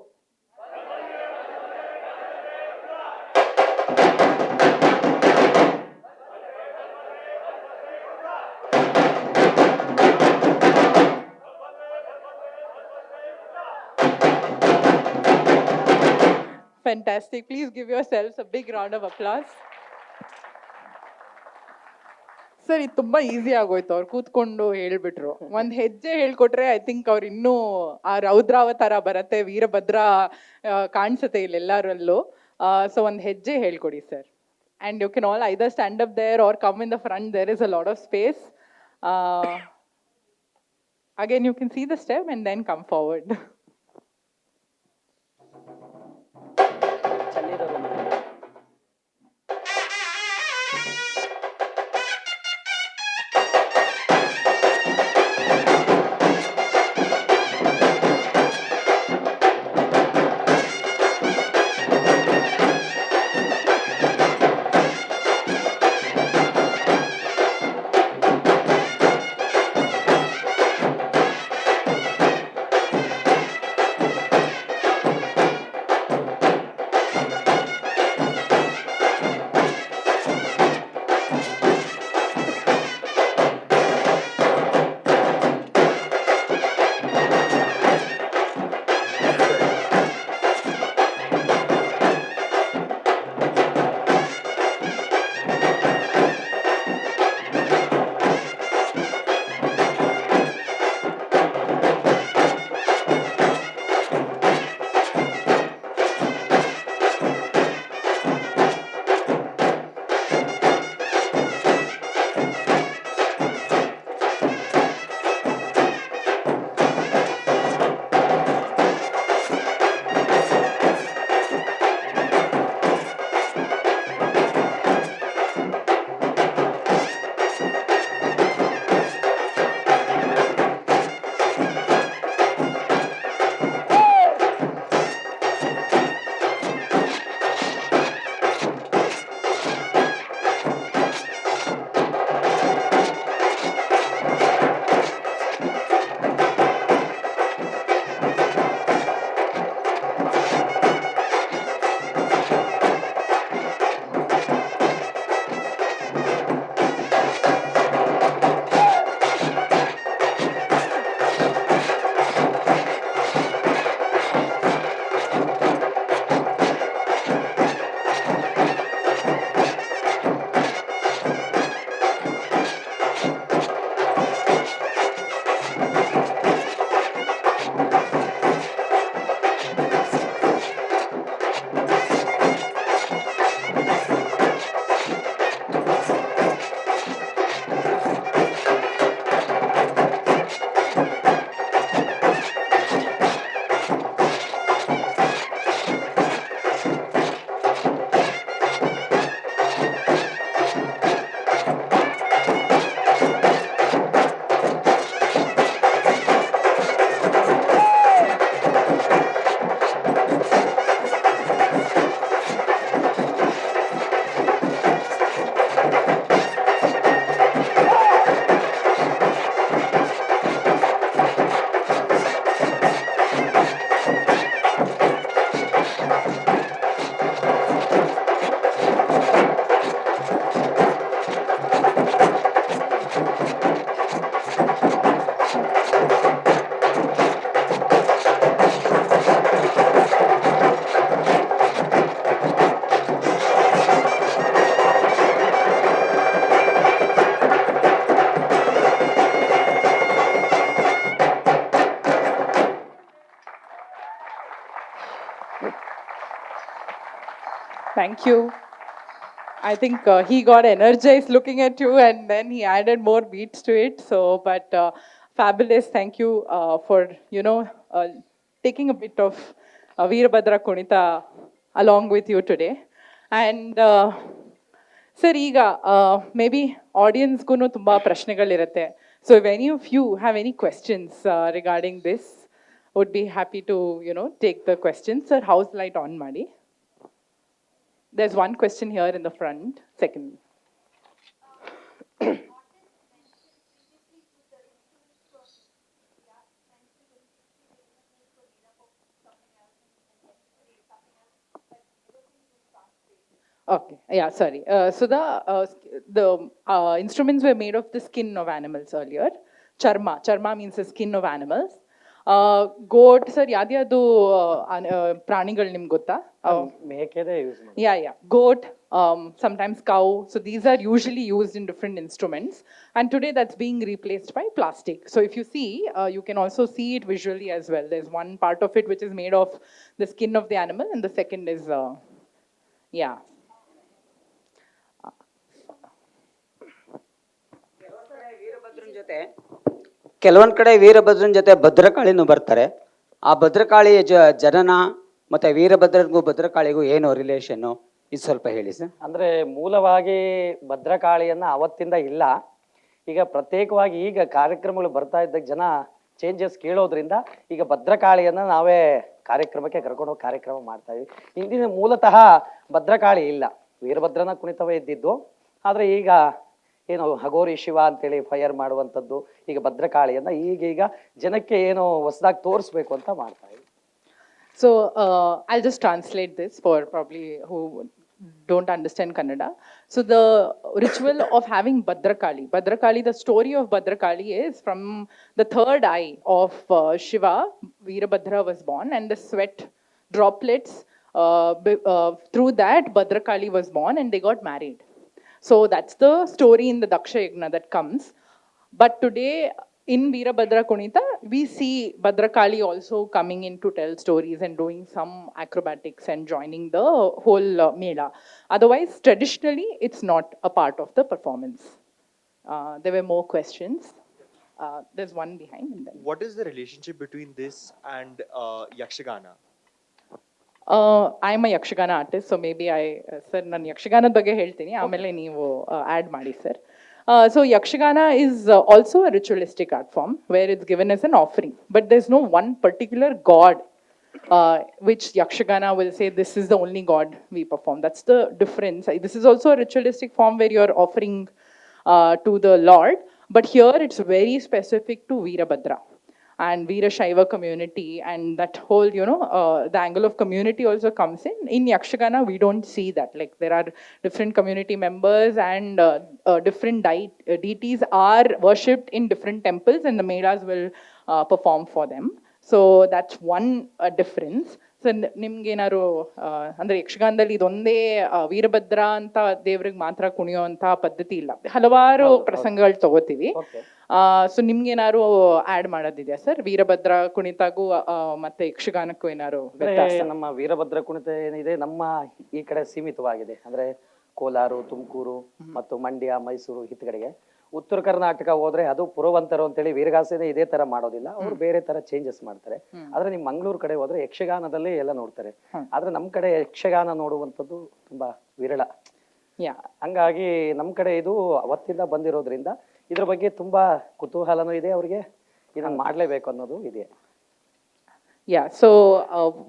Fantastic. Please give yourselves a big round of applause. Sir ಇದು ತುಂಬಾ ಈಸಿ ಆಗೋಯ್ತು, ಅವ್ರು ಕೂತ್ಕೊಂಡು ಹೇಳ್ಬಿಟ್ರು. ಒಂದ್ ಹೆಜ್ಜೆ ಹೇಳ್ಕೊಟ್ರೆ ಐ ಥಿಂಕ್ ಅವ್ರು ಇನ್ನೂ ಆ ರೌದ್ರಾವತಾರ ಬರತ್ತೆ, ವೀರಭದ್ರ ಕಾಣಿಸುತ್ತೆ ಇಲ್ಲೆಲ್ಲರಲ್ಲೂ. ಸೊ ಒಂದ್ ಹೆಜ್ಜೆ ಹೇಳ್ಕೊಡಿ sir. And you can all either stand up there or come in the front, there is a lot of space. Again you can see the step and then come forward. Thank you. I think he got energized looking at you, and then he added more beats to it. So, but fabulous. Thank you for taking a bit of Veerabhadra Kunita along with you today. And sir ಈಗ maybe ಆಡಿಯನ್ಸ್ಗೂ ತುಂಬ ಪ್ರಶ್ನೆಗಳಿರುತ್ತೆ. So if any of you have any questions regarding this would be happy to take the questions. Sir house light on ಮಾಡಿ. There's one question here in the front. Second. Okay, yeah, sorry. So the instruments were made of the skin of animals earlier. Charma. Charma means the skin of animals. Goat, sir, ಯಾವ್ದು ಪ್ರಾಣಿಗಳು ನಿಮ್ಗೆ ಗೊತ್ತಾ? ಮೇಕೆದೇ use ಮಾಡಿ. Yeah. Goat, sometimes cow. So these are usually used in different instruments. And today that's being replaced by plastic. So if you see, you can also see it visually as well. There's one part of it which is made of the skin of the animal, and the second is, yeah. ಕೆಲವೊಂದು ಕಡೆ ವೀರಭದ್ರನ ಜೊತೆ ಭದ್ರಕಾಳಿನೂ ಬರ್ತಾರೆ. ಆ ಭದ್ರಕಾಳಿಯ ಜನನ ಮತ್ತೆ ವೀರಭದ್ರನಿಗೂ ಭದ್ರಕಾಳಿಗೂ ಏನು relation, ಇದು ಸ್ವಲ್ಪ ಹೇಳಿ ಸರ್. ಅಂದ್ರೆ ಮೂಲವಾಗಿ ಭದ್ರಕಾಳಿಯನ್ನ ಅವತ್ತಿಂದ ಇಲ್ಲ. ಈಗ ಪ್ರತ್ಯೇಕವಾಗಿ ಈಗ ಕಾರ್ಯಕ್ರಮಗಳು ಬರ್ತಾ ಇದ್ದ ಜನ ಚೇಂಜಸ್ ಕೇಳೋದ್ರಿಂದ ಈಗ ಭದ್ರಕಾಳಿಯನ್ನ ನಾವೇ ಕಾರ್ಯಕ್ರಮಕ್ಕೆ ಕರ್ಕೊಂಡು ಹೋಗಿ ಕಾರ್ಯಕ್ರಮ ಮಾಡ್ತಾ ಇದ್ವಿ. ಹಿಂದಿನ ಮೂಲತಃ ಭದ್ರಕಾಳಿ ಇಲ್ಲ, ವೀರಭದ್ರನ ಕುಣಿತವೇ ಇದ್ದಿದ್ದು. ಆದ್ರೆ ಈಗ ಏನು ಹಗೋರಿ ಶಿವ ಅಂತೇಳಿ ಫೈರ್ ಮಾಡುವಂಥದ್ದು, ಈಗ ಭದ್ರಕಾಳಿಯನ್ನ ಈಗ ಜನಕ್ಕೆ ಏನು ಹೊಸದಾಗಿ ತೋರಿಸ್ಬೇಕು ಅಂತ ಮಾಡ್ತಾ ಇದ್ವಿ. So I'll just translate this for probably who don't understand Kannada. So the ritual of having Bhadrakali, the story of Bhadrakali is from the third eye of Shiva, Veerabhadra was born, and the sweat droplets, through that Bhadrakali was born and they got married. So that's the story in the Daksha Yagna that comes. But today in Veerabhadra Kunita, we see Bhadrakali also coming in to tell stories and doing some acrobatics and joining the whole Mela. Otherwise, traditionally, it's not a part of the performance. There were more questions. There's one behind. And then. What is the relationship between this and Yakshagana? I'm a Yakshagana artist, so maybe sir, ನಾನು ಯಕ್ಷಗಾನದ ಬಗ್ಗೆ ಹೇಳ್ತೀನಿ, ಆಮೇಲೆ ನೀವು add ಮಾಡಿ sir. So Yakshagana is also a ritualistic art form where it's given as an offering, but there's no one particular god which Yakshagana will say this is the only god we perform. That's the difference. This is also a ritualistic form where you're offering to the Lord, but here it's very specific to Veerabhadra and Veerashaiva community, and that whole, the angle of community also comes in. In Yakshagana, we don't see that. Like there are different community members and different deities are worshipped in different temples, and the Melas will perform for them. So that's one difference. So ನಿಮ್ಗೇನಾದ್ರು ಅಂದ್ರೆ ಯಕ್ಷಗಾನದಲ್ಲಿ ಇದೊಂದೇ ವೀರಭದ್ರ ಅಂತ ದೇವ್ರಿಗೆ ಮಾತ್ರ ಕುಣಿಯೋಂಥ ಪದ್ಧತಿ ಇಲ್ಲ, ಹಲವಾರು ಪ್ರಸಂಗಗಳು ತಗೋತೀವಿ. ಸೊ ನಿಮ್ಗೇನಾದ್ರು ಆಡ್ ಮಾಡೋದಿದೆಯಾ ಸರ್ ವೀರಭದ್ರ ಕುಣಿತಾಗೂ ಮತ್ತೆ ಯಕ್ಷಗಾನಕ್ಕೂ ಏನಾದ್ರು? ನಮ್ಮ ವೀರಭದ್ರ ಕುಣಿತ ಏನಿದೆ ನಮ್ಮ ಈ ಕಡೆ ಸೀಮಿತವಾಗಿದೆ. ಅಂದ್ರೆ ಕೋಲಾರ, ತುಮಕೂರು ಮತ್ತು ಮಂಡ್ಯ, ಮೈಸೂರು ಹಿತ್ಕಡೆಗೆ. ಉತ್ತರ ಕರ್ನಾಟಕ ಹೋದ್ರೆ ಅದು ಪುರವಂತರು ಅಂತೇಳಿ ವೀರಗಾಸೆನೇ ಇದೇ ತರ ಮಾಡೋದಿಲ್ಲ, ಅವ್ರು ಬೇರೆ ತರ ಚೇಂಜಸ್ ಮಾಡ್ತಾರೆ. ಆದ್ರೆ ನಿಮ್ ಮಂಗಳೂರು ಕಡೆ ಹೋದ್ರೆ ಯಕ್ಷಗಾನದಲ್ಲೇ ಎಲ್ಲ ನೋಡ್ತಾರೆ. ಆದ್ರೆ ನಮ್ ಕಡೆ ಯಕ್ಷಗಾನ ನೋಡುವಂಥದ್ದು ತುಂಬಾ ವಿರಳ. ಹಂಗಾಗಿ ನಮ್ ಕಡೆ ಇದು ಅವತ್ತಿಂದ ಬಂದಿರೋದ್ರಿಂದ ಇದ್ರ ಬಗ್ಗೆ ತುಂಬಾ ಕುತೂಹಲನೂ ಇದೆ, ಅವ್ರಿಗೆ ಇದನ್ನ ಮಾಡ್ಲೇಬೇಕು ಅನ್ನೋದು ಇದೆ. Yeah, so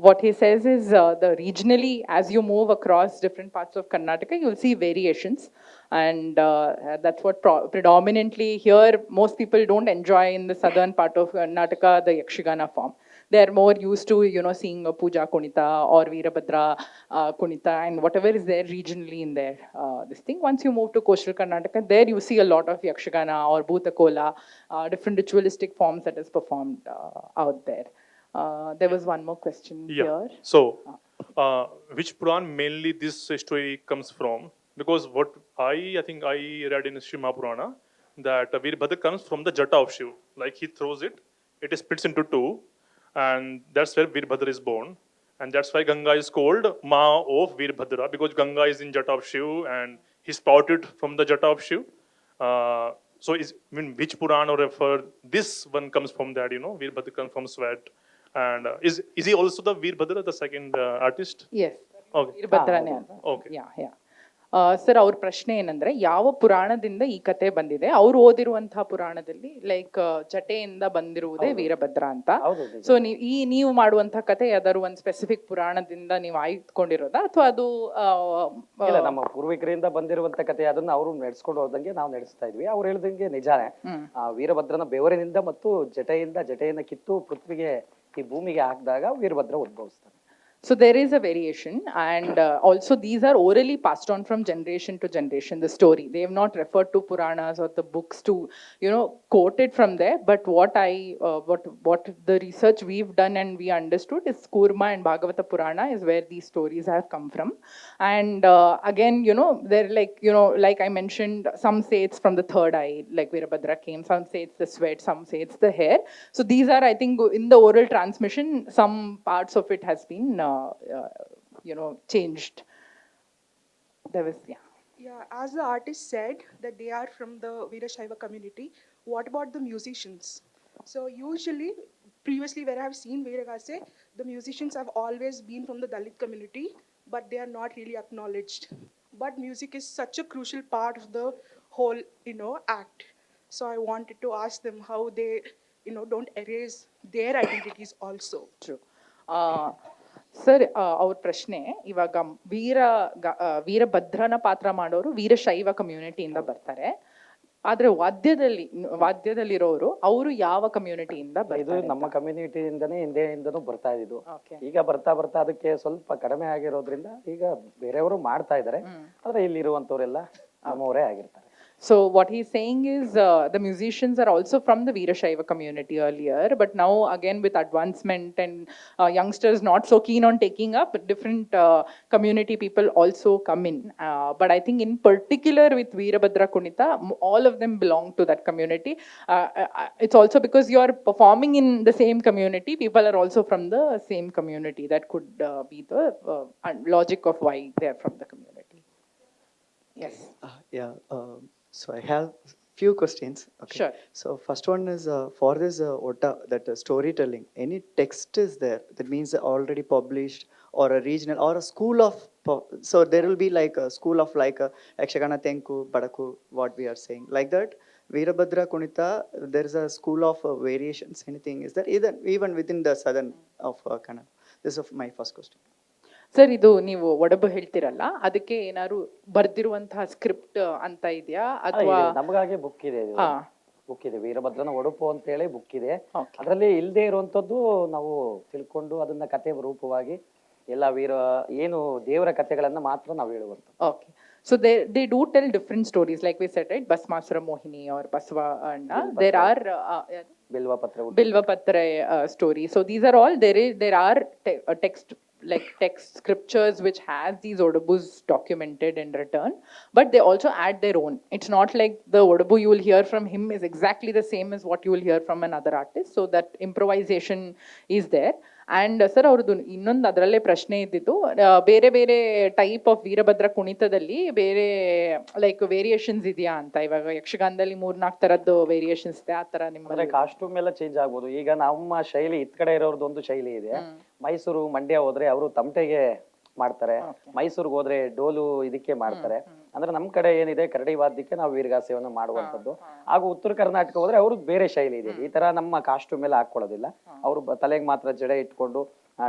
what he says is the regionally, as you move across different parts of Karnataka, you'll see variations, and that's what predominantly here most people don't enjoy in the southern part of Karnataka, the Yakshagana form. They are more used to, seeing a Puja Kunita or Veerabhadra Kunita and whatever is there regionally in there, this thing. Once you move to coastal Karnataka, there you see a lot of Yakshagana or Bhutakola, different ritualistic forms that is performed out there. There was one more question here. So, which Puran mainly this story comes from? Because what I think I read in Sri Mahapurana that Veerabhadra comes from the jata of Shiva. Like he throws it, it is splits into two, and that's where Veerabhadra is born. and that's why Ganga is called Ma of Veerbhadra, because Ganga is in Jata of Shiv and he sprouted from the Jata of Shiv. So is, I mean, which Purana refer, this one comes from that, you know, Veerbhadra comes from sweat. And is he also the Veerbhadra, the second artist? Yes Okay. ವೀರಭದ್ರನೇ ಹೌದು. ಅಲ್ವಾ Okay. ಯಾ ಯಾ sir ಅವ್ರ ಪ್ರಶ್ನೆ ಏನಂದ್ರೆ ಯಾವ ಪುರಾಣದಿಂದ ಈ ಕತೆ ಬಂದಿದೆ, ಅವ್ರು ಓದಿರುವಂತಹ ಪುರಾಣದಲ್ಲಿ ಲೈಕ್ ಜಟೆಯಿಂದ ಬಂದಿರುವುದೇ ವೀರಭದ್ರ ಅಂತ. ಹೌದು ನಿಜ. ಸೊ ನೀವು ಮಾಡುವಂತಹ ಕತೆ ಯಾವ್ದಾದ್ರು ಒಂದು ಸ್ಪೆಸಿಫಿಕ್ ಪುರಾಣದಿಂದ ನೀವು ಆಯ್ದುಕೊಂಡಿರೋದಾ ಅಥವಾ ಅದು ಇಲ್ಲ, ನಮ್ಮ ಪೂರ್ವಿಕರಿಂದ ಬಂದಿರುವಂತ ಕತೆ ಅದನ್ನ ಅವರು ನಡೆಸ್ಕೊಂಡು ಹೋದಂಗೆ ನಾವು ನಡೆಸ್ತಾ ಇದ್ವಿ. ಅವ್ರು ಹೇಳ್ದಂಗೆ ನಿಜಾನೇ. ಆ ವೀರಭದ್ರನ ಬೆವರಿನಿಂದ ಮತ್ತು ಜಟೆಯನ್ನ ಕಿತ್ತು ಪೃಥ್ವಿಗೆ ಈ ಭೂಮಿಗೆ ಹಾಕಿದಾಗ Veerabhadra ಉದ್ಭವಿಸ್ತಾನೆ. So there is a variation, and also these are orally passed on from generation to generation. The story, they have not referred to Puranas or the books to, you know, quoted from there. But what the research we've done and we understood is Kurma and Bhagavata Purana is where these stories have come from. And again, you know, they're like, you know, like I mentioned, some say it's from the third eye, like Veerabhadra came. Some say it's the sweat. Some say it's the hair. So these are, I think, in the oral transmission, some parts of it has been. You know, changed. There was, yeah. Yeah, as the artist said that they are from the Veerashaiva community, what about the musicians? So usually, previously where I have seen Veeragase, the musicians have always been from the Dalit community, but they are not really acknowledged. But music is such a crucial part of the whole, you know, act. So I wanted to ask them how they, you know, don't erase their identities also. True. Sir ಅವ್ರ ಪ್ರಶ್ನೆ ಇವಾಗ ವೀರಭದ್ರನ ಪಾತ್ರ ಮಾಡೋರು ವೀರಶೈವ ಕಮ್ಯುನಿಟಿಯಿಂದ ಬರ್ತಾರೆ, ಆದ್ರೆ ವಾದ್ಯದಲ್ಲಿರೋರು ಅವರು ಯಾವ ಕಮ್ಯುನಿಟಿಯಿಂದ ಇದು ಬರ್ತಾರೆ? ನಮ್ಮ ಕಮ್ಯುನಿಟಿಯಿಂದನೇ ಹಿಂದೆಯಿಂದನೂ ಬರ್ತಾ ಇದ್ದು. Okay. ಈಗ ಬರ್ತಾ ಅದಕ್ಕೆ ಸ್ವಲ್ಪ ಕಡಿಮೆ ಆಗಿರೋದ್ರಿಂದ ಈಗ ಬೇರೆಯವರು ಮಾಡ್ತಾ ಇದ್ದಾರೆ. ಆದ್ರೆ ಇಲ್ಲಿರುವಂತವರೆಲ್ಲ ನಮ್ಮವರೇ ಆಗಿರ್ತಾರೆ. So what he's saying is the musicians are also from the Veerashaiva community earlier, but now again with advancement and youngsters not so keen on taking up, different community people also come in. But I think in particular with Veerabhadra Kunita, all of them belong to that community. It's also because you are performing in the same community, people are also from the same community. That could be the logic of why they are from the community. Yes. Yeah. So I have few questions. Okay. Sure. So first one is for this OTA, that storytelling. Any text is there that means already published or a regional or a school of. So there will be like a school of like a Yakshagana Tenku, Badaku, what we are saying like that. Veerabhadra Kunita, there is a school of variations. Anything is there even within the southern of Kannada? This is my first question. Sir ಇದು ನೀವು ಒಡಬು ಹೇಳ್ತಿರಲ್ಲ, ಅದಕ್ಕೆ ಏನಾದ್ರು ಬರ್ದಿರುವಂತಹ script ಅಂತ ಇದೆಯಾ ಅಥವಾ? ನಮಗಾಗೆ book ಇದೆ, book ಇದೆ, ವೀರಭದ್ರನ ಒಡುಪು ಅಂತ ಹೇಳಿ ಬುಕ್ ಇದೆ. Okay. ಅದರಲ್ಲಿ ಇಲ್ಲದೆ ಇರುವಂತದ್ದು ನಾವು ತಿಳ್ಕೊಂಡು ಅದನ್ನ ಕತೆ ರೂಪವಾಗಿ ಎಲ್ಲ ಏನು ದೇವರ ಕಥೆಗಳನ್ನ ಮಾತ್ರ ನಾವು ಹೇಳುವಂತ. Okay. So they do tell different stories, like we said, right? Basmasura Mohini or Basva Anna. There are Bilvapatra story. So these are all there are text scriptures which has these odabus documented and written, but they also add their own. It's not like the odabu you will hear from him is exactly the same as what you will hear from another artist. So that improvisation is there. And sir ಅವ್ರದ್ದು ಇನ್ನೊಂದು ಅದರಲ್ಲೇ ಪ್ರಶ್ನೆ ಇದ್ದಿತ್ತು, ಬೇರೆ ಬೇರೆ type of Veerabhadra ಕುಣಿತದಲ್ಲಿ ಬೇರೆ like variations ಇದೆಯಾ ಅಂತ. ಇವಾಗ ಯಕ್ಷಗಾನದಲ್ಲಿ 3-4 ತರದ್ದು ವೇರಿಯೇಷನ್ಸ್ ಇದೆ, ಆ ತರ ನಿಮ್ಮ ಕಾಸ್ಟ್ಯೂಮ್ ಎಲ್ಲ ಚೇಂಜ್ ಆಗ್ಬೋದು. ಈಗ ನಮ್ಮ ಶೈಲಿ ಇತ್ ಕಡೆ ಇರೋರ್ದು ಒಂದು ಶೈಲಿ ಇದೆ. ಮೈಸೂರು ಮಂಡ್ಯ ಹೋದ್ರೆ ಅವರು ತಮಟೆಗೆ ಮಾಡ್ತಾರೆ, ಮೈಸೂರಿಗೆ ಹೋದ್ರೆ ಡೋಲು ಇದಕ್ಕೆ ಮಾಡ್ತಾರೆ. ಅಂದ್ರೆ ನಮ್ ಕಡೆ ಏನಿದೆ ಕರಡಿ ವಾದ್ಯಕ್ಕೆ ನಾವು ವೀರಗಾಸೆಯನ್ನು ಮಾಡುವಂತದ್ದು. ಹಾಗೂ ಉತ್ತರ ಕರ್ನಾಟಕ ಹೋದ್ರೆ ಅವ್ರಿಗೆ ಬೇರೆ ಶೈಲಿ ಇದೆ. ಈ ತರ ನಮ್ಮ ಕಾಸ್ಟ್ಯೂಮ್ ಎಲ್ಲ ಹಾಕೊಳ್ಳೋದಿಲ್ಲ. ಅವ್ರು ತಲೆಗೆ ಮಾತ್ರ ಜಡೆ ಇಟ್ಕೊಂಡು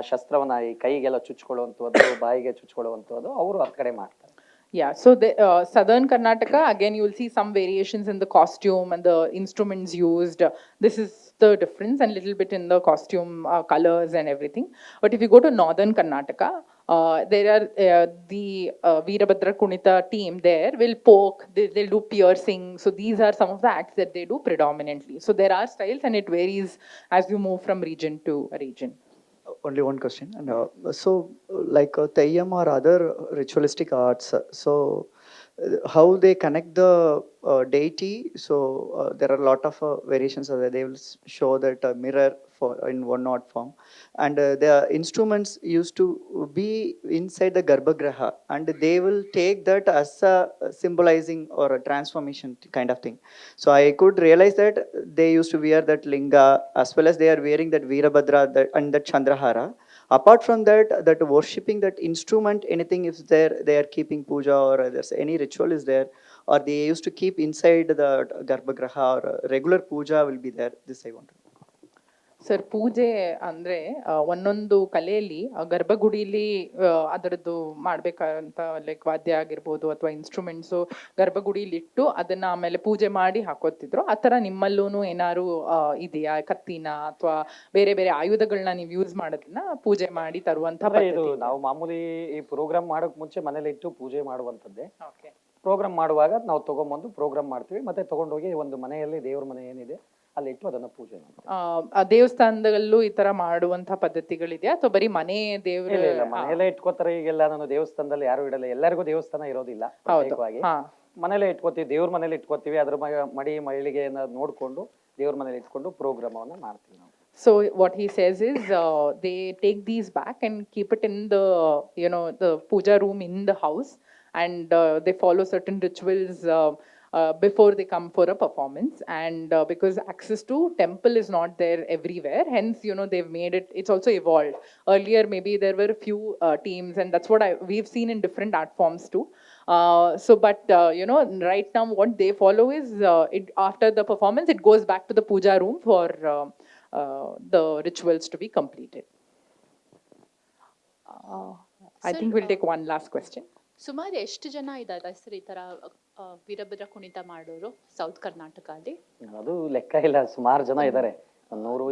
ಶಸ್ತ್ರವನ್ನ ಈ ಕೈಗೆಲ್ಲ ಚುಚ್ಕೊಳ್ಳುವಂತದ್ದು, ಬಾಯಿಗೆ ಚುಚ್ಕೊಳ್ಳುವಂತದ್ದು ಅವರು ಆ ಕಡೆ ಮಾಡ್ತಾರೆ. Yeah, so the southern Karnataka, again you will see some variations in the costume and the instruments used. This is the difference, and little bit in the costume colors and everything. But if you go to northern Karnataka, there are the Veerabhadra Kunita team there will poke, they'll do piercing. So these are some of the acts that they do predominantly. So there are styles and it varies as you move from region to region. Only one question. And so like Teyyam or other ritualistic arts, so how they connect the deity? So there are a lot of variations of that. They will show that mirror in one art form, and the instruments used to be inside the Garbhagraha, and they will take that as a symbolizing or a transformation kind of thing. So I could realize that they used to wear that linga, as well as they are wearing that Veerabhadra and that Chandrahara. Apart from that, that worshipping that instrument, anything is there, they are keeping puja, or there's any ritual is there, or they used to keep inside the Garbhagraha, or regular puja will be there. This I want to know. Sir ಪೂಜೆ ಅಂದ್ರೆ ಒಂದೊಂದು ಕಲೆಯಲ್ಲಿ ಗರ್ಭಗುಡಿಲಿ ಅದರದ್ದು ಮಾಡ್ಬೇಕಂತ like ವಾದ್ಯ ಆಗಿರ್ಬೋದು ಅಥವಾ instruments ಗರ್ಭಗುಡಿಲಿ ಇಟ್ಟು ಅದನ್ನ ಆಮೇಲೆ ಪೂಜೆ ಮಾಡಿ ಹಾಕೋತಿದ್ರು. ಆ ಥರ ನಿಮ್ಮಲ್ಲೂ ಏನಾದ್ರು ಇದೆಯಾ? ಕತ್ತಿನ ಅಥವಾ ಬೇರೆ ಬೇರೆ ಆಯುಧಗಳನ್ನ ನೀವು ಯೂಸ್ ಮಾಡೋದನ್ನ ಪೂಜೆ ಮಾಡಿ ತರುವಂತ ಇದು ನಾವು ಮಾಮೂಲಿ ಈ ಪ್ರೋಗ್ರಾಮ್ ಮಾಡೋಕ್ ಮುಂಚೆ ಮನೇಲಿ ಇಟ್ಟು ಪೂಜೆ ಮಾಡುವಂತದ್ದೇ. ಓಕೆ. ಪ್ರೋಗ್ರಾಮ್ ಮಾಡುವಾಗ ನಾವು ತಗೊಂಬಂದು ಪ್ರೋಗ್ರಾಮ್ ಮಾಡ್ತೀವಿ, ಮತ್ತೆ ತಗೊಂಡೋಗಿ ಒಂದು ಮನೆಯಲ್ಲಿ ದೇವ್ರ ಮನೆ ಏನಿದೆ ಅಲ್ಲಿ ಇಟ್ಟು ಅದನ್ನ ಪೂಜೆ ಮಾಡ್ತೀವಿ. ದೇವಸ್ಥಾನದಲ್ಲೂ ಈ ತರ ಮಾಡುವಂತ ಪದ್ಧತಿಗಳಿದೆಯಾ ಅಥವಾ ಬರೀ ಮನೆ ದೇವ್ರ? ಇಲ್ಲ, ಮನೆಯಲ್ಲೇ ಇಟ್ಕೋತಾರೆ. ಈಗೆಲ್ಲ ನಾನು ದೇವಸ್ಥಾನದಲ್ಲಿ ಯಾರು ಇಡಲ್ಲ, ಎಲ್ಲರಿಗೂ ದೇವಸ್ಥಾನ ಇರೋದಿಲ್ಲ. ಪ್ರತ್ಯೇಕವಾಗಿ ಮನೇಲೆ ಇಟ್ಕೋತೀವಿ, ದೇವ್ರ ಮನೇಲಿ ಇಟ್ಕೋತೀವಿ. ಅದ್ರ ಮಡಿ ಮೈಲಿಗೆಯನ್ನ ನೋಡ್ಕೊಂಡು ದೇವ್ರ ಮನೇಲಿ ಇಟ್ಕೊಂಡು ಪ್ರೋಗ್ರಾಮ್ ಅನ್ನ ಮಾಡ್ತೀವಿ ನಾವು. So what he says is they take these back and keep it in the the puja room in the house, and they follow certain rituals before they come for a performance, and because access to temple is not there everywhere, hence they've made it's also evolved. Earlier maybe there were a few teams, and that's what we've seen in different art forms too. But right now what they follow is after the performance it goes back to the puja room for the rituals to be completed. I think we'll take one last question. ಸುಮಾರು ಎಷ್ಟು ಜನ ಇದ್ದಾರೆ sir ಈ ತರ ವೀರಭದ್ರ ಕುಣಿತ ಮಾಡೋರು south Karnataka ಅಲ್ಲಿ? ಅದು ಲೆಕ್ಕ ಇಲ್ಲ, ಸುಮಾರು ಜನ ಇದ್ದಾರೆ. 100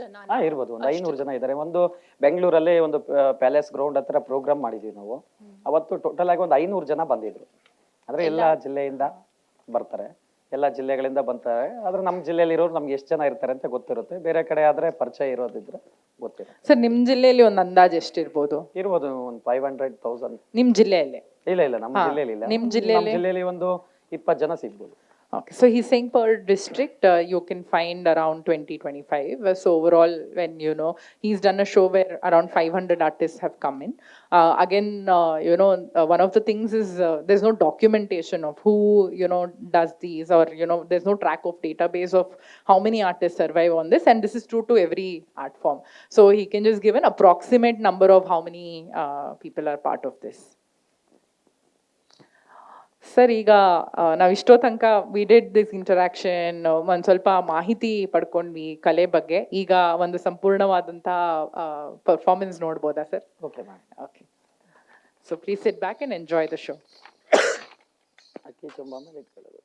ಜನ ಇರ್ಬೋದು, ಒಂದು 500 ಜನ ಇದ್ದಾರೆ. ಒಂದು ಬೆಂಗಳೂರಲ್ಲಿ ಒಂದು ಪ್ಯಾಲೇಸ್ ಗ್ರೌಂಡ್ ಹತ್ರ ಪ್ರೋಗ್ರಾಮ್ ಮಾಡಿದ್ವಿ ನಾವು. ಅವತ್ತು ಟೋಟಲ್ ಆಗಿ ಒಂದು 500 ಜನ ಬಂದಿದ್ರು. ಅಂದ್ರೆ ಎಲ್ಲಾ ಜಿಲ್ಲೆಯಿಂದ ಬರ್ತಾರೆ, ಎಲ್ಲಾ ಜಿಲ್ಲೆಗಳಿಂದ ಬಂತಾರೆ. ಆದ್ರೆ ನಮ್ಮ ಜಿಲ್ಲೆಯಲ್ಲಿ ಇರೋರು ನಮ್ಗೆ ಎಷ್ಟು ಜನ ಇರ್ತಾರೆ ಅಂತ ಗೊತ್ತಿರುತ್ತೆ. ಬೇರೆ ಕಡೆ ಆದ್ರೆ ಪರಿಚಯ ಇರೋದಿದ್ರೆ ಗೊತ್ತಿರುತ್ತೆ. ಸರ್ ನಿಮ್ ಜಿಲ್ಲೆಯಲ್ಲಿ ಒಂದು ಅಂದಾಜು ಎಷ್ಟಿರ್ಬೋದು? ಇರ್ಬೋದು ಒಂದು 500,000. ನಿಮ್ ಜಿಲ್ಲೆಯಲ್ಲಿ? ಇಲ್ಲ, ನಮ್ಮ ಜಿಲ್ಲೆಯಲ್ಲಿ ಇಲ್ಲ. ನಿಮ್ ಜಿಲ್ಲೆಯಲ್ಲಿ ಒಂದು 20 ಜನ ಸಿಗ್ಬೋದು. Okay, so he's saying per district you can find around 20-25. So overall, when he's done a show where around 500 artists have come in. Again, one of the things is there's no documentation of who does these, or there's no track of database of how many artists survive on this, and this is true to every art form. So he can just give an approximate number of how many people are part of this. Sir ಈಗ ನಾವು ಇಷ್ಟೋ ತನಕ we did this interaction, ಒಂದು ಸ್ವಲ್ಪ ಮಾಹಿತಿ ಪಡ್ಕೊಂಡ್ವಿ ಕಲೆ ಬಗ್ಗೆ. ಈಗ ಒಂದು ಸಂಪೂರ್ಣವಾದಂತಹ ಪರ್ಫಾರ್ಮೆನ್ಸ್ ನೋಡ್ಬೋದಾ ಸರ್? Okay ma'am. Okay, so please sit back and enjoy the show. ಅಕ್ಕಿ ತುಂಬ ಮೇಲೆ ಇಟ್ಕೊಳ್ಳೋದು.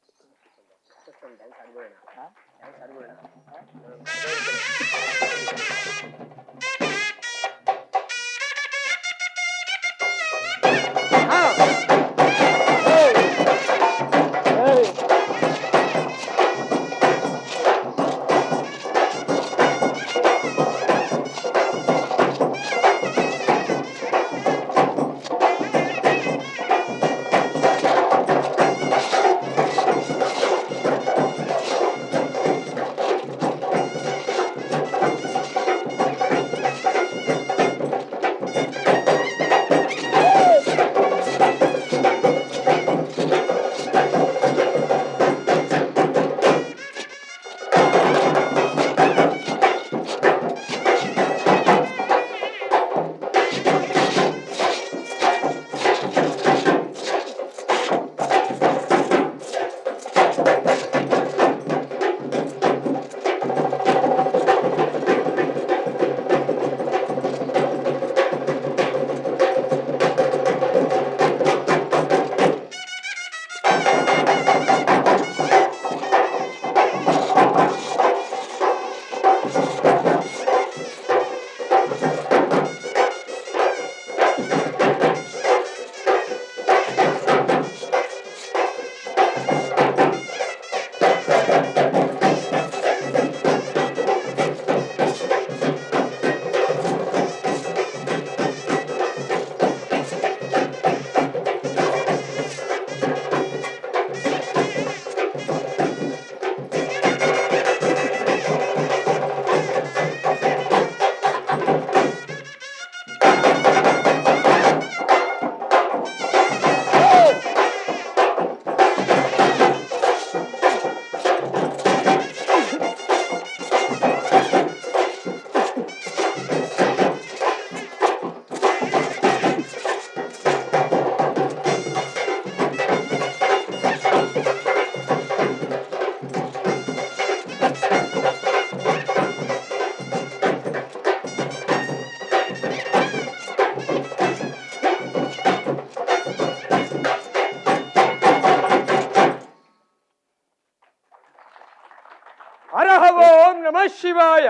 ನಮಃ ಶಿವಾಯ.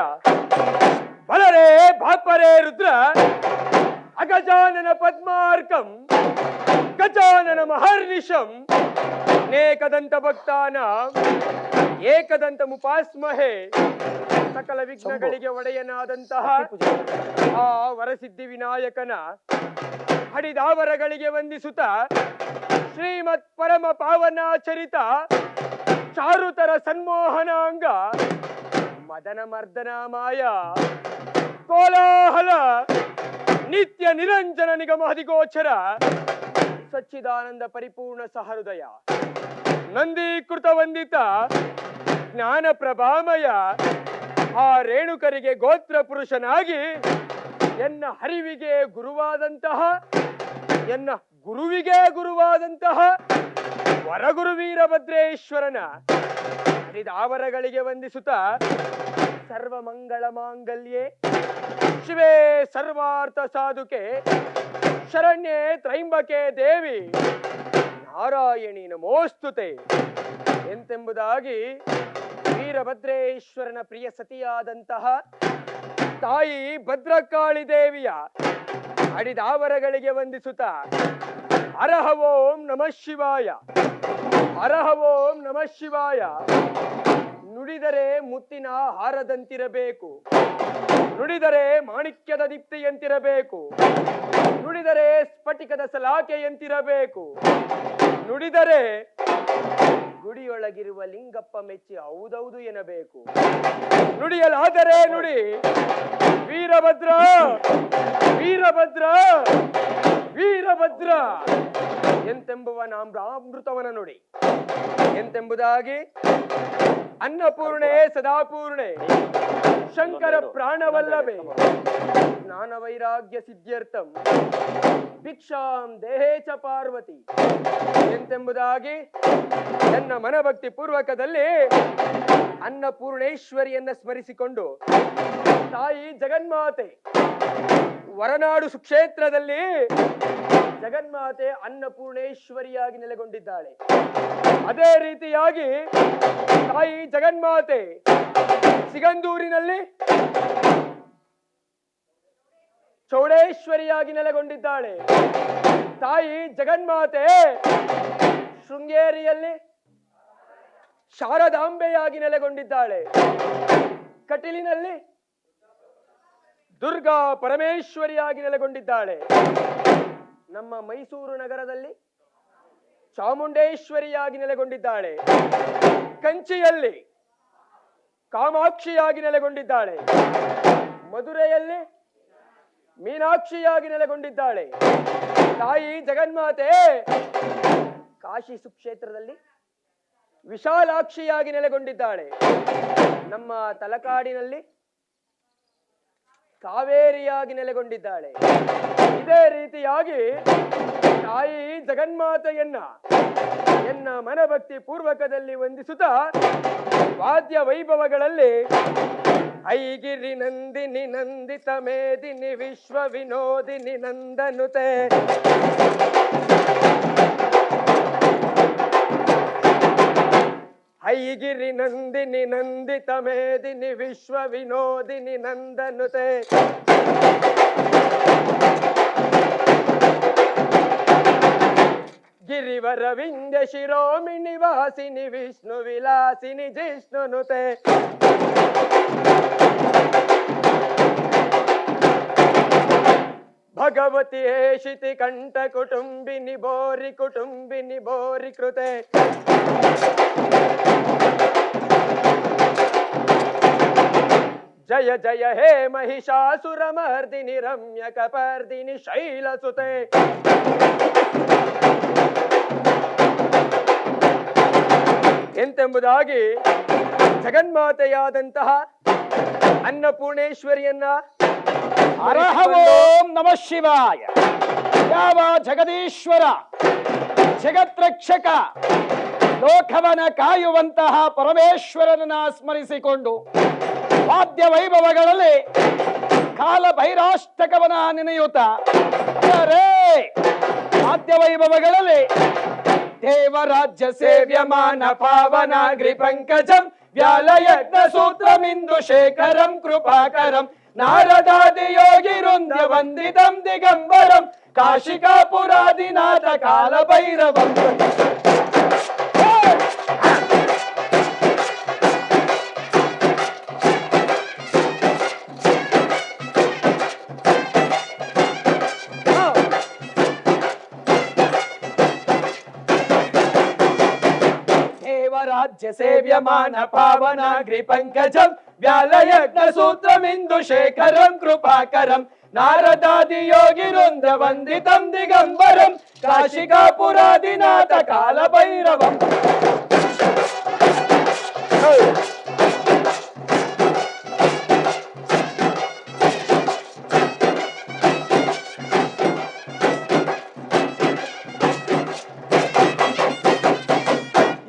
ಬಲರೇ ಭಾಪರೇ ರುದ್ರ ಅಗಜಾನನ ಪದ್ಮಾರ್ಕಂ ಗಜಾನನ ಮಹರ್ನಿಶಂ ನೇಕದಂತ ಭಕ್ತಾನ ಏಕದಂತ ಮುಪಾಸ್ಮಹೇ. ಸಕಲ ವಿಘ್ನಗಳಿಗೆ ಒಡೆಯನಾದಂತಹ ಆ ವರಸಿದ್ಧಿ ವಿನಾಯಕನ ಹಡಿದಾವರಗಳಿಗೆ ವಂದಿಸುತ್ತ ಶ್ರೀಮತ್ ಪರಮ ಪಾವನಾಚರಿತ ಚಾರುತರ ಸನ್ಮೋಹನಾಂಗ ಮದನ ಮರ್ದನ ಮಾಯ ಕೋಲಾಹಲ ನಿತ್ಯ ನಿರಂಜನ ನಿಗಮ ಹದಿಗೋಚರ ಸಚ್ಚಿದಾನಂದ ಪರಿಪೂರ್ಣ ಸಹೃದಯ ನಂದೀಕೃತ ವಂದಿತ ಜ್ಞಾನ ಪ್ರಭಾಮಯ ಆ ರೇಣುಕರಿಗೆ ಗೋತ್ರ ಪುರುಷನಾಗಿ ಎನ್ನ ಹರಿವಿಗೆ ಗುರುವಾದಂತಹ ಎನ್ನ ಗುರುವಿಗೆ ಗುರುವಾದಂತಹ ವರಗುರು ವೀರಭದ್ರೇಶ್ವರನ ಹರಿದಾವರಗಳಿಗೆ ವಂದಿಸುತ್ತ ಸರ್ವಮಂಗಳ ಮಾಂಗಲ್ಯೆ ಶಿವೇ ಸರ್ವಾರ್ಥ ಸಾಧುಕೆ ಶರಣ್ಯೆ ತ್ರೈಂಬಕೆ ದೇವಿ ನಾರಾಯಣಿ ನಮೋಸ್ತುತೆ ಎಂತೆಂಬುದಾಗಿ ವೀರಭದ್ರೇಶ್ವರನ ಪ್ರಿಯ ಸತಿಯಾದಂತಹ ತಾಯಿ ಭದ್ರಕಾಳಿ ದೇವಿಯ ಅಡಿದಾವರಗಳಿಗೆ ವಂದಿಸುತ್ತ ಹರಹ ಓಂ ನಮಃ ಶಿವಾಯ, ಹರಹ ಓಂ ನಮಃ ಶಿವಾಯ. ನುಡಿದರೆ ಮುತ್ತಿನ ಹಾರದಂತಿರಬೇಕು, ನುಡಿದರೆ ಮಾಣಿಕ್ಯದ ದೀಪ್ತಿಯಂತಿರಬೇಕು, ನುಡಿದರೆ ಸ್ಫಟಿಕದ ಸಲಾಕೆಯಂತಿರಬೇಕು, ನುಡಿದರೆ ಗುಡಿಯೊಳಗಿರುವ ಲಿಂಗಪ್ಪ ಮೆಚ್ಚಿ ಹೌದೌದು ಎನ್ನಬೇಕು. ನುಡಿಯಲಾದರೆ ನುಡಿ ವೀರಭದ್ರ ವೀರಭದ್ರ ವೀರಭದ್ರ ಎಂತೆಂಬುವ ನಾಮೃತವನ ನುಡಿ ಎಂತೆಂಬುದಾಗಿ ಅನ್ನಪೂರ್ಣೆ ಸದಾಪೂರ್ಣೆ ಶಂಕರ ಪ್ರಾಣವಲ್ಲಭೆ ಜ್ಞಾನ ವೈರಾಗ್ಯ ಸಿದ್ಧ್ಯರ್ಥಂ ಭಿಕ್ಷಾಂ ದೇಹೇ ಚ ಪಾರ್ವತಿ ಎಂತೆಂಬುದಾಗಿ ನನ್ನ ಮನಭಕ್ತಿ ಪೂರ್ವಕದಲ್ಲಿ ಅನ್ನಪೂರ್ಣೇಶ್ವರಿಯನ್ನ ಸ್ಮರಿಸಿಕೊಂಡು ತಾಯಿ ಜಗನ್ಮಾತೆ ವರನಾಡು ಸುಕ್ಷೇತ್ರದಲ್ಲಿ ಜಗನ್ಮಾತೆ ಅನ್ನಪೂರ್ಣೇಶ್ವರಿಯಾಗಿ ನೆಲೆಗೊಂಡಿದ್ದಾಳೆ. ಅದೇ ರೀತಿಯಾಗಿ ತಾಯಿ ಜಗನ್ಮಾತೆ ಸಿಗಂದೂರಿನಲ್ಲಿ ಚೌಡೇಶ್ವರಿಯಾಗಿ ನೆಲೆಗೊಂಡಿದ್ದಾಳೆ. ತಾಯಿ ಜಗನ್ಮಾತೆ ಶೃಂಗೇರಿಯಲ್ಲಿ ಶಾರದಾಂಬೆಯಾಗಿ ನೆಲೆಗೊಂಡಿದ್ದಾಳೆ. ಕಟೀಲಿನಲ್ಲಿ ದುರ್ಗಾ ಪರಮೇಶ್ವರಿಯಾಗಿ ನೆಲೆಗೊಂಡಿದ್ದಾಳೆ. ನಮ್ಮ ಮೈಸೂರು ನಗರದಲ್ಲಿ ಚಾಮುಂಡೇಶ್ವರಿಯಾಗಿ ನೆಲೆಗೊಂಡಿದ್ದಾಳೆ. ಕಂಚಿಯಲ್ಲಿ ಕಾಮಾಕ್ಷಿಯಾಗಿ ನೆಲೆಗೊಂಡಿದ್ದಾಳೆ. ಮಧುರೆಯಲ್ಲಿ ಮೀನಾಕ್ಷಿಯಾಗಿ ನೆಲೆಗೊಂಡಿದ್ದಾಳೆ. ತಾಯಿ ಜಗನ್ಮಾತೆ ಕಾಶಿ ಸುಕ್ಷೇತ್ರದಲ್ಲಿ ವಿಶಾಲಾಕ್ಷಿಯಾಗಿ ನೆಲೆಗೊಂಡಿದ್ದಾಳೆ. ನಮ್ಮ ತಲಕಾಡಿನಲ್ಲಿ ಕಾವೇರಿಯಾಗಿ ನೆಲೆಗೊಂಡಿದ್ದಾಳೆ. ಇದೇ ರೀತಿಯಾಗಿ ತಾಯಿ ಜಗನ್ಮಾತೆಯನ್ನ ಎನ್ನ ಮನಭಕ್ತಿ ಪೂರ್ವಕದಲ್ಲಿ ವಂದಿಸುತ್ತಾ ವಾದ್ಯ ವೈಭವಗಳಲ್ಲಿ ಐಗಿರಿ ನಂದಿನಿ ನಂದಿತ ಮೇದಿನಿ ವಿಶ್ವ ವಿನೋದಿನಿ ನಂದನುತೆ ಐಗಿರಿ ನಂದಿನಿ ನಂದಿತ ಮೇದಿನಿ ವಿಶ್ವ ವಿನೋದಿನಿ ನಂದನುತೆ ಗಿರಿವರ ವಿಂಧ್ಯ ಶಿರೋಮಿಣಿ ವಾಸಿನಿ ವಿಷ್ಣು ವಿಲಾಸಿನಿ ಜಿಷ್ಣುನುತೆ ಭಗವತಿ ಹೇಷಿತಿ ಕಂಠ ಕುಟುಂಬಿನಿ ಬೋರಿ ಕೃತೆ ಜಯ ಜಯ ಹೇ ಮಹಿಷಾಸುರ ಮರ್ದಿನಿ ರಮ್ಯ ಕಪರ್ದಿನಿ ಶೈಲಸುತೆ ಎಂತೆಂಬುದಾಗಿ ಜಗನ್ಮಾತೆಯಾದಂತಹ ಅನ್ನಪೂರ್ಣೇಶ್ವರಿಯನ್ನ ಹರಹ ಓಂ ನಮಃ ಶಿವಾಯ. ಯಾವ ಜಗದೀಶ್ವರ ಜಗತ್ರಕ್ಷಕ ಲೋಕವನ ಕಾಯುವಂತಹ ಪರಮೇಶ್ವರನನ್ನ ಸ್ಮರಿಸಿಕೊಂಡು ವಾದ್ಯ ವೈಭವಗಳಲ್ಲಿ ಕಾಲ ಭೈರಾಷ್ಟಕವನ ನೆನೆಯುತ್ತ ವಾದ್ಯ ವೈಭವಗಳಲ್ಲಿ ದೇವರಾಜ್ಯ ಸೇವ್ಯಮಾನ ಪಾವನಾಗ್ರಿ ಪಂಕಜಂ ವ್ಯಾಲಯಜ್ಞ ಸೂತ್ರಮಿಂದು ಶೇಖರಂ ಕೃಪಾಕರಂ ನಾರದಾದಿ ಯೋಗಿ ವೃಂದ ವಂದಿತಂ ದಿಗಂಬರಂ ಕಾಶಿಕಾಪುರಾದಿನಾಥ ಕಾಲ ಭೈರವಂ. ದೇವರಾಜ್ಯ ಸೇವ್ಯಮಾನ ಪಾವನಾಗ್ರಿ ಪಂಕಜಂ ವ್ಯಾಲಯಜ್ಞ ಸೂತ್ರಮಿಂದು ಶೇಖರಂ ಕೃಪಾಕರಂ ನಾರದಾದಿ ಯೋಗಿ ವೃಂದ ವಂದಿತಂ ದಿಗಂಬರಂ ಕಾಶಿಕಾಪುರಾದಿನಾಥ ಕಾಲ ಭೈರವಂ.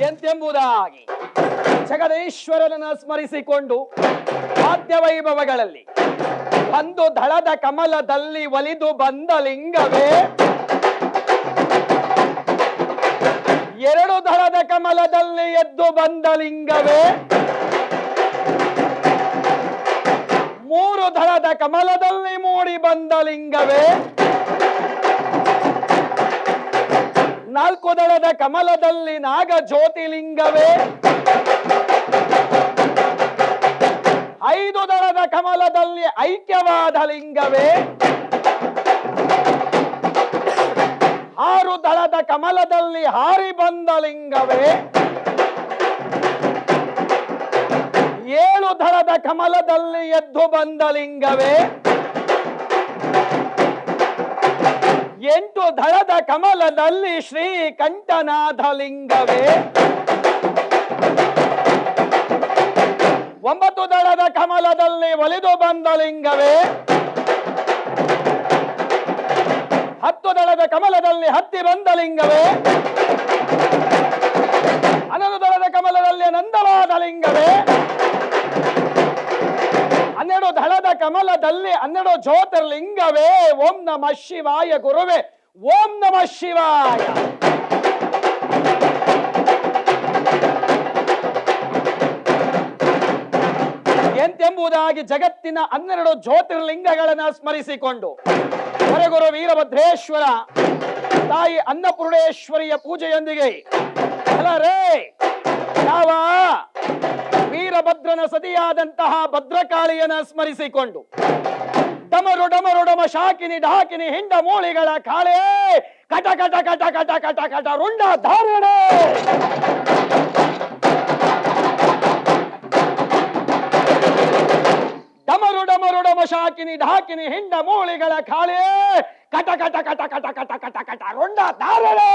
ಎಂತೆಂಬುದಾಗಿ ಜಗದೀಶ್ವರನನ್ನು ಸ್ಮರಿಸಿಕೊಂಡು ವಾದ್ಯ ವೈಭವಗಳಲ್ಲಿ ಒಂದು ದಳದ ಕಮಲದಲ್ಲಿ ಒಲಿದು ಬಂದ ಲಿಂಗವೇ, ಎರಡು ದಳದ ಕಮಲದಲ್ಲಿ ಎದ್ದು ಬಂದ ಲಿಂಗವೇ, ಮೂರು ದಳದ ಕಮಲದಲ್ಲಿ ಮೂಡಿ ಬಂದ ಲಿಂಗವೇ, ನಾಲ್ಕು ದಳದ ಕಮಲದಲ್ಲಿ ನಾಗ ಜ್ಯೋತಿಲಿಂಗವೇ, ಐದು ದಳದ ಕಮಲದಲ್ಲಿ ಐಕ್ಯವಾದ ಲಿಂಗವೇ, ಆರು ದಳದ ಕಮಲದಲ್ಲಿ ಹಾರಿ ಬಂದ ಲಿಂಗವೇ, ಏಳು ದಳದ ಕಮಲದಲ್ಲಿ ಎದ್ದು ಬಂದ ಲಿಂಗವೇ, ಎಂಟು ದಳದ ಕಮಲದಲ್ಲಿ ಶ್ರೀಕಂಠನಾಥ ಲಿಂಗವೇ, ಒಂಬತ್ತು ದಳದ ಕಮಲದಲ್ಲಿ ಒಲಿದು ಬಂದ ಲಿಂಗವೇ, ಹತ್ತು ದಳದ ಕಮಲದಲ್ಲಿ ಹತ್ತಿ ಬಂದ ಲಿಂಗವೇ, ಹನ್ನೊಂದು ದಳದ ಕಮಲದಲ್ಲಿ ನಂದವಾದ ಲಿಂಗವೇ, ಹನ್ನೆರಡು ದಳದ ಕಮಲದಲ್ಲಿ 12 ಜ್ಯೋತಿರ್ಲಿಂಗವೇ. ಓಂ ನಮಃ ಶಿವಾಯ ಗುರುವೇ, ಓಂ ನಮಃ ಶಿವಾಯ. ಎಂತೆಂಬುದಾಗಿ ಜಗತ್ತಿನ 12 ಜ್ಯೋತಿರ್ಲಿಂಗಗಳನ್ನ ಸ್ಮರಿಸಿಕೊಂಡು ಹೊರಗುರು ವೀರಭದ್ರೇಶ್ವರ ತಾಯಿ ಅನ್ನಪೂರ್ಣೇಶ್ವರಿಯ ಪೂಜೆಯೊಂದಿಗೆ ಅಲರೇ ಯಾವ ವೀರಭದ್ರನ ಸತಿಯಾದಂತಹ ಭದ್ರಕಾಳಿಯನ್ನ ಸ್ಮರಿಸಿಕೊಂಡು ಡಮರು ಡಮರು ಡಮ ಶಾಕಿನಿ ಢಾಕಿನಿ ಹಿಂಡ ಮೂಳಿಗಳ ಕಾಳೆ ಕಟ ಕಟ ಕಟ ಕಟ ಕಟ ಕಟ ರುಂಡ ಧಾರಣೆ. ಡಮರು ಡಮರು ಡಮ ಶಾಕಿನಿ ಢಾಕಿನಿ ಹಿಂಡ ಮೂಳಿಗಳ ಕಾಳೆ ಕಟ ಕಟ ಕಟ ಕಟ ಕಟ ಕಟ ಕಟ ರುಂಡ ಧಾರಣೆ.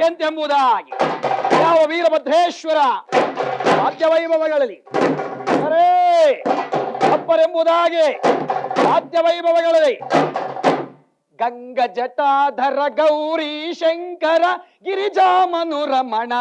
ಎಂತೆಂಬುದಾಗಿ ಯಾವ ವೀರಭದ್ರೇಶ್ವರ ವಾದ್ಯ ವೈಭವಗಳಲ್ಲಿ ಅಪ್ಪರೆಂಬುದಾಗಿ ವಾದ್ಯ ವೈಭವಗಳಲ್ಲಿ Ganga Jatadhara Gauri Shankara ಗಿರಿಜಾಮನು Ramana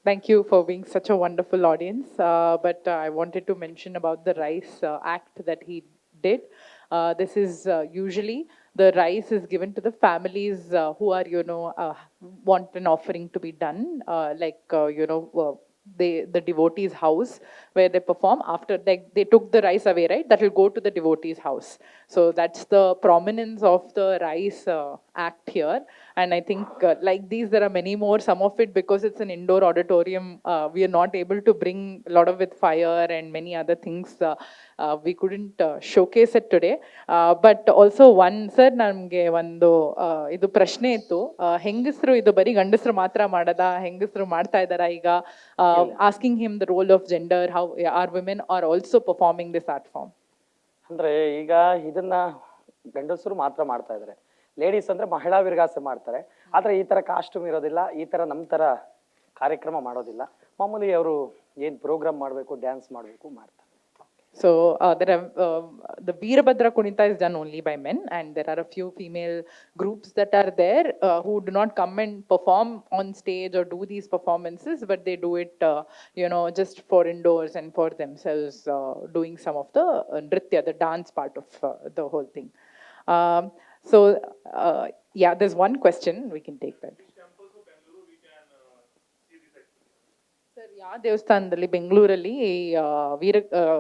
Thank you for being such a wonderful audience. But I wanted to mention about the rice act that he did. This is usually the rice is given to the families who are, want an offering to be done, the devotee's house where they perform. After they took the rice away, right? That will go to the devotee's house. So that's the prominence of the rice act here. And I think like these, there are many more. Some of it, because it's an indoor auditorium, we are not able to bring a lot of with fire and many other things. We couldn't showcase it today. But also one sir, ನಮ್ಗೆ ಒಂದು ಇದು ಪ್ರಶ್ನೆ ಇತ್ತು, ಹೆಂಗಸರು ಇದು ಬರೀ ಗಂಡಸರು ಮಾತ್ರ ಮಾಡದ, ಹೆಂಗಸರು ಮಾಡ್ತಾ ಇದಾರ ಈಗ? Asking him the role of gender, how our women are also performing this art form. ಅಂದ್ರೆ ಈಗ ಇದನ್ನ ಗಂಡಸರು ಮಾತ್ರ ಮಾಡ್ತಾ ಇದ್ದಾರೆ. ಲೇಡೀಸ್ ಅಂದ್ರೆ ಮಹಿಳಾ ವಿರ್ಗಾಸೆ ಮಾಡ್ತಾರೆ. ಆದ್ರೆ ಈ ತರ ಕಾಸ್ಟ್ಯೂಮ್ ಇರೋದಿಲ್ಲ, ಈ ತರ ನಮ್ ತರ ಕಾರ್ಯಕ್ರಮ ಮಾಡೋದಿಲ್ಲ. ಮಾಮೂಲಿ ಅವರು ಏನ್ ಪ್ರೋಗ್ರಾಮ್ ಮಾಡ್ಬೇಕು, ಡ್ಯಾನ್ಸ್ ಮಾಡ್ಬೇಕು ಮಾಡ್ತಾರೆ. So there are the Veerabhadra Kunita is done only by men, and there are a few female groups that are there who do not come and perform on stage or do these performances, but they do it, just for indoors and for themselves, doing some of the nritya, the dance part of the whole thing. So yeah, there's one question we can take that. Sir, ಯಾವ ದೇವಸ್ಥಾನದಲ್ಲಿ ಬೆಂಗಳೂರಲ್ಲಿ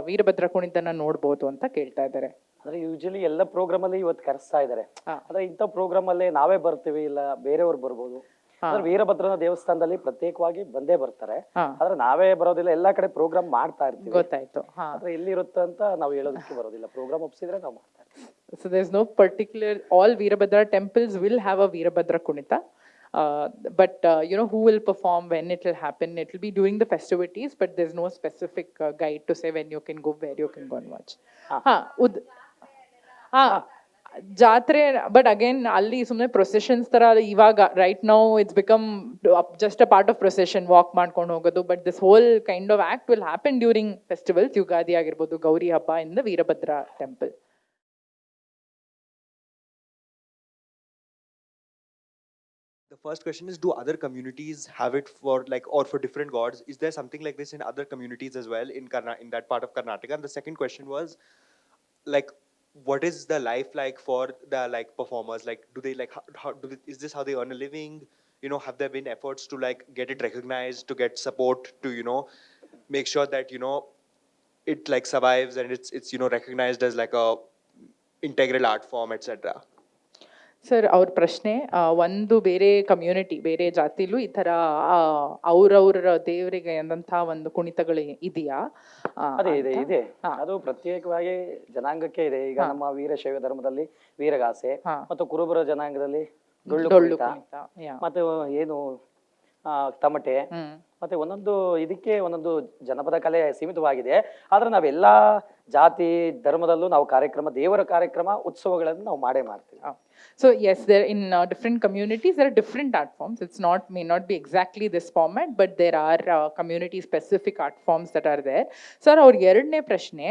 ವೀರಭದ್ರ ಕುಣಿತನ ನೋಡ್ಬೋದು ಅಂತ ಕೇಳ್ತಾ ಇದ್ದಾರೆ. ಅಂದ್ರೆ usually ಎಲ್ಲ program ಅಲ್ಲಿ ಇವತ್ತು ಕರೆಸ್ತಾ ಇದಾರೆ. ಆದ್ರೆ ಇಂಥ ಪ್ರೋಗ್ರಾಮ್ ಅಲ್ಲಿ ನಾವೇ ಬರ್ತೀವಿ, ಇಲ್ಲ ಬೇರೆಯವ್ರು ಬರ್ಬೋದು. ಅಂದ್ರೆ ವೀರಭದ್ರನ ದೇವಸ್ಥಾನದಲ್ಲಿ ಪ್ರತ್ಯೇಕವಾಗಿ ಬಂದೇ ಬರ್ತಾರೆ. ಆದ್ರೆ ನಾವೇ ಬರೋದಿಲ್ಲ, ಎಲ್ಲಾ ಕಡೆ ಪ್ರೋಗ್ರಾಮ್ ಮಾಡ್ತಾ ಇರ್ತೀವಿ. ಗೊತ್ತಾಯ್ತು. ಆದ್ರೆ ಎಲ್ಲಿರುತ್ತೆ ಅಂತ ನಾವು ಹೇಳೋದಕ್ಕೆ ಬರೋದಿಲ್ಲ. ಪ್ರೋಗ್ರಾಮ್ ಒಪ್ಸಿದ್ರೆ ನಾವು ಮಾಡ್ತಾ ಇರ್ತೀವಿ. So there's no particular, all Veerabhadra temples will have a Veerabhadra Kunita. But who will perform, when it will happen, it will be during the festivities, but there's no specific guide to say when you can go, where you can go and watch. ಜಾತ್ರೆ, but again ಅಲ್ಲಿ ಸುಮ್ಮನೆ processions ತರ ಇವಾಗ right now it's become just a part of procession, walk ಮಾಡ್ಕೊಂಡು ಹೋಗೋದು. But this whole kind of act will happen during festivals, Ugadi ಆಗಿರ್ಬೋದು, ಗೌರಿ ಹಬ್ಬ in the Veerabhadra temple. The first question is, do other communities have it for or for different gods? Is there something like this in other communities as well in that part of Karnataka? And the second question was, what is the life like for the performers? Do they is this how they earn a living? Have there been efforts to get it recognized, to get support, to make sure that it survives and it's recognized as a integral art form, etc.? Sir, ಅವ್ರ ಪ್ರಶ್ನೆ, ಒಂದು ಬೇರೆ community, ಬೇರೆ ಜಾತಿಲೂ ಈ ತರ ಅವ್ರವ್ರ ದೇವರಿಗೆ ಅಂದಂತ ಒಂದು ಕುಣಿತಗಳು ಇದೆಯಾ? ಅದೇ ಇದೆ. ಅದು ಪ್ರತ್ಯೇಕವಾಗಿ ಜನಾಂಗಕ್ಕೆ ಇದೆ. ಈಗ ನಮ್ಮ ವೀರಶೈವ ಧರ್ಮದಲ್ಲಿ ವೀರಗಾಸೆ, ಮತ್ತು ಕುರುಬರ ಜನಾಂಗದಲ್ಲಿ ಡೊಳ್ಳು ಕುಣಿತ, ಮತ್ತೆ ಏನು ತಮಟೆ, ಮತ್ತೆ ಒಂದೊಂದು ಇದಕ್ಕೆ ಒಂದೊಂದು ಜನಪದ ಕಲೆ ಸೀಮಿತವಾಗಿದೆ. ಆದ್ರೆ ನಾವೆಲ್ಲಾ ಜಾತಿ ಧರ್ಮದಲ್ಲೂ ನಾವು ಕಾರ್ಯಕ್ರಮ, ದೇವರ ಕಾರ್ಯಕ್ರಮ, ಉತ್ಸವಗಳನ್ನು ನಾವು ಮಾಡೇ ಮಾಡ್ತೀವಿ. So yes, there in different communities there are different art forms. It's may not be exactly this format, but there are community specific art forms that are there. Sir, ಅವ್ರ ಎರಡನೇ ಪ್ರಶ್ನೆ,